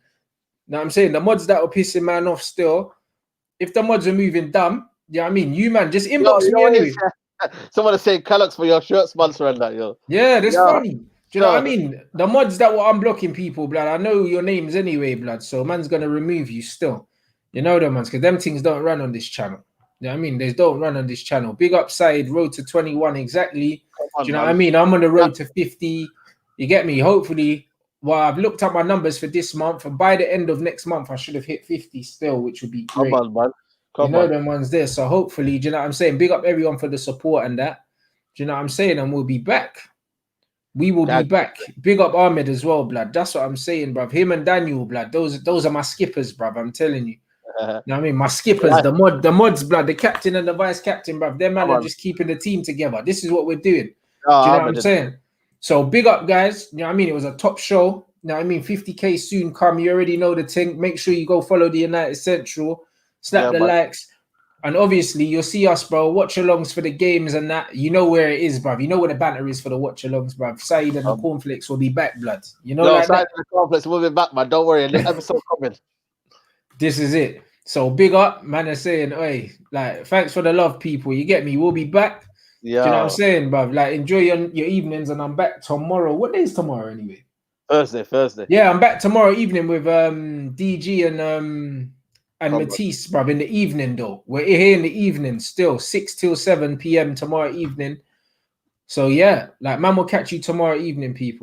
know what I'm saying? The mods that were pissing man off still. If the mods are moving dumb, you know what I mean? You man, just inbox me anyway. Someone is saying Kellogg's for your shirt sponsor and that, yo. Yeah, that's funny. Do you know what I mean? The mods that were unblocking people, blood. I know your names anyway, blood. So man's gonna remove you still. You know them ones, because them things don't run on this channel. You know what I mean? They don't run on this channel. Big up Saeed, road to 21 exactly. Do you know what I mean? I'm on the road to 50. You get me? Hopefully, well, I've looked at my numbers for this month, and by the end of next month, I should have hit 50 still, which would be great. Come on, man. You know them ones there. So hopefully, do you know what I'm saying? Big up everyone for the support and that. Do you know what I'm saying? And we'll be back. We will be back. Big up Ahmed as well, blood. That's what I'm saying, bruv. Him and Daniel, blood. Those are my skippers, bruv. I'm telling you. You know what I mean? My skippers, the mods, blood, the captain and the vice captain, bruv. Them man are just keeping the team together. This is what we're doing. Do you know what I'm saying? So big up, guys. You know what I mean? It was a top show. You know what I mean? 50K soon come. You already know the thing. Make sure you go follow the United Central. Slap the likes. And obviously, you'll see us, bro. Watch-alongs for the games and that. You know where it is, bruv. You know where the banter is for the watch-alongs, bruv. Saeed and the Cornflakes will be back, blood. You know, like Saeed and the Cornflakes will be back, man. Don't worry. The episode coming. This is it. So big up, man. Are saying, hey, like, thanks for the love, people. You get me? We'll be back. Yeah. Do you know what I'm saying, bruv? Like, enjoy your evenings, and I'm back tomorrow. What day is tomorrow anyway? Thursday. Yeah, I'm back tomorrow evening with DG and Come on. Matisse, bruv, in the evening though. We're here in the evening still, 6 till 7 p.m. tomorrow evening. So yeah, like, man, will catch you tomorrow evening, people.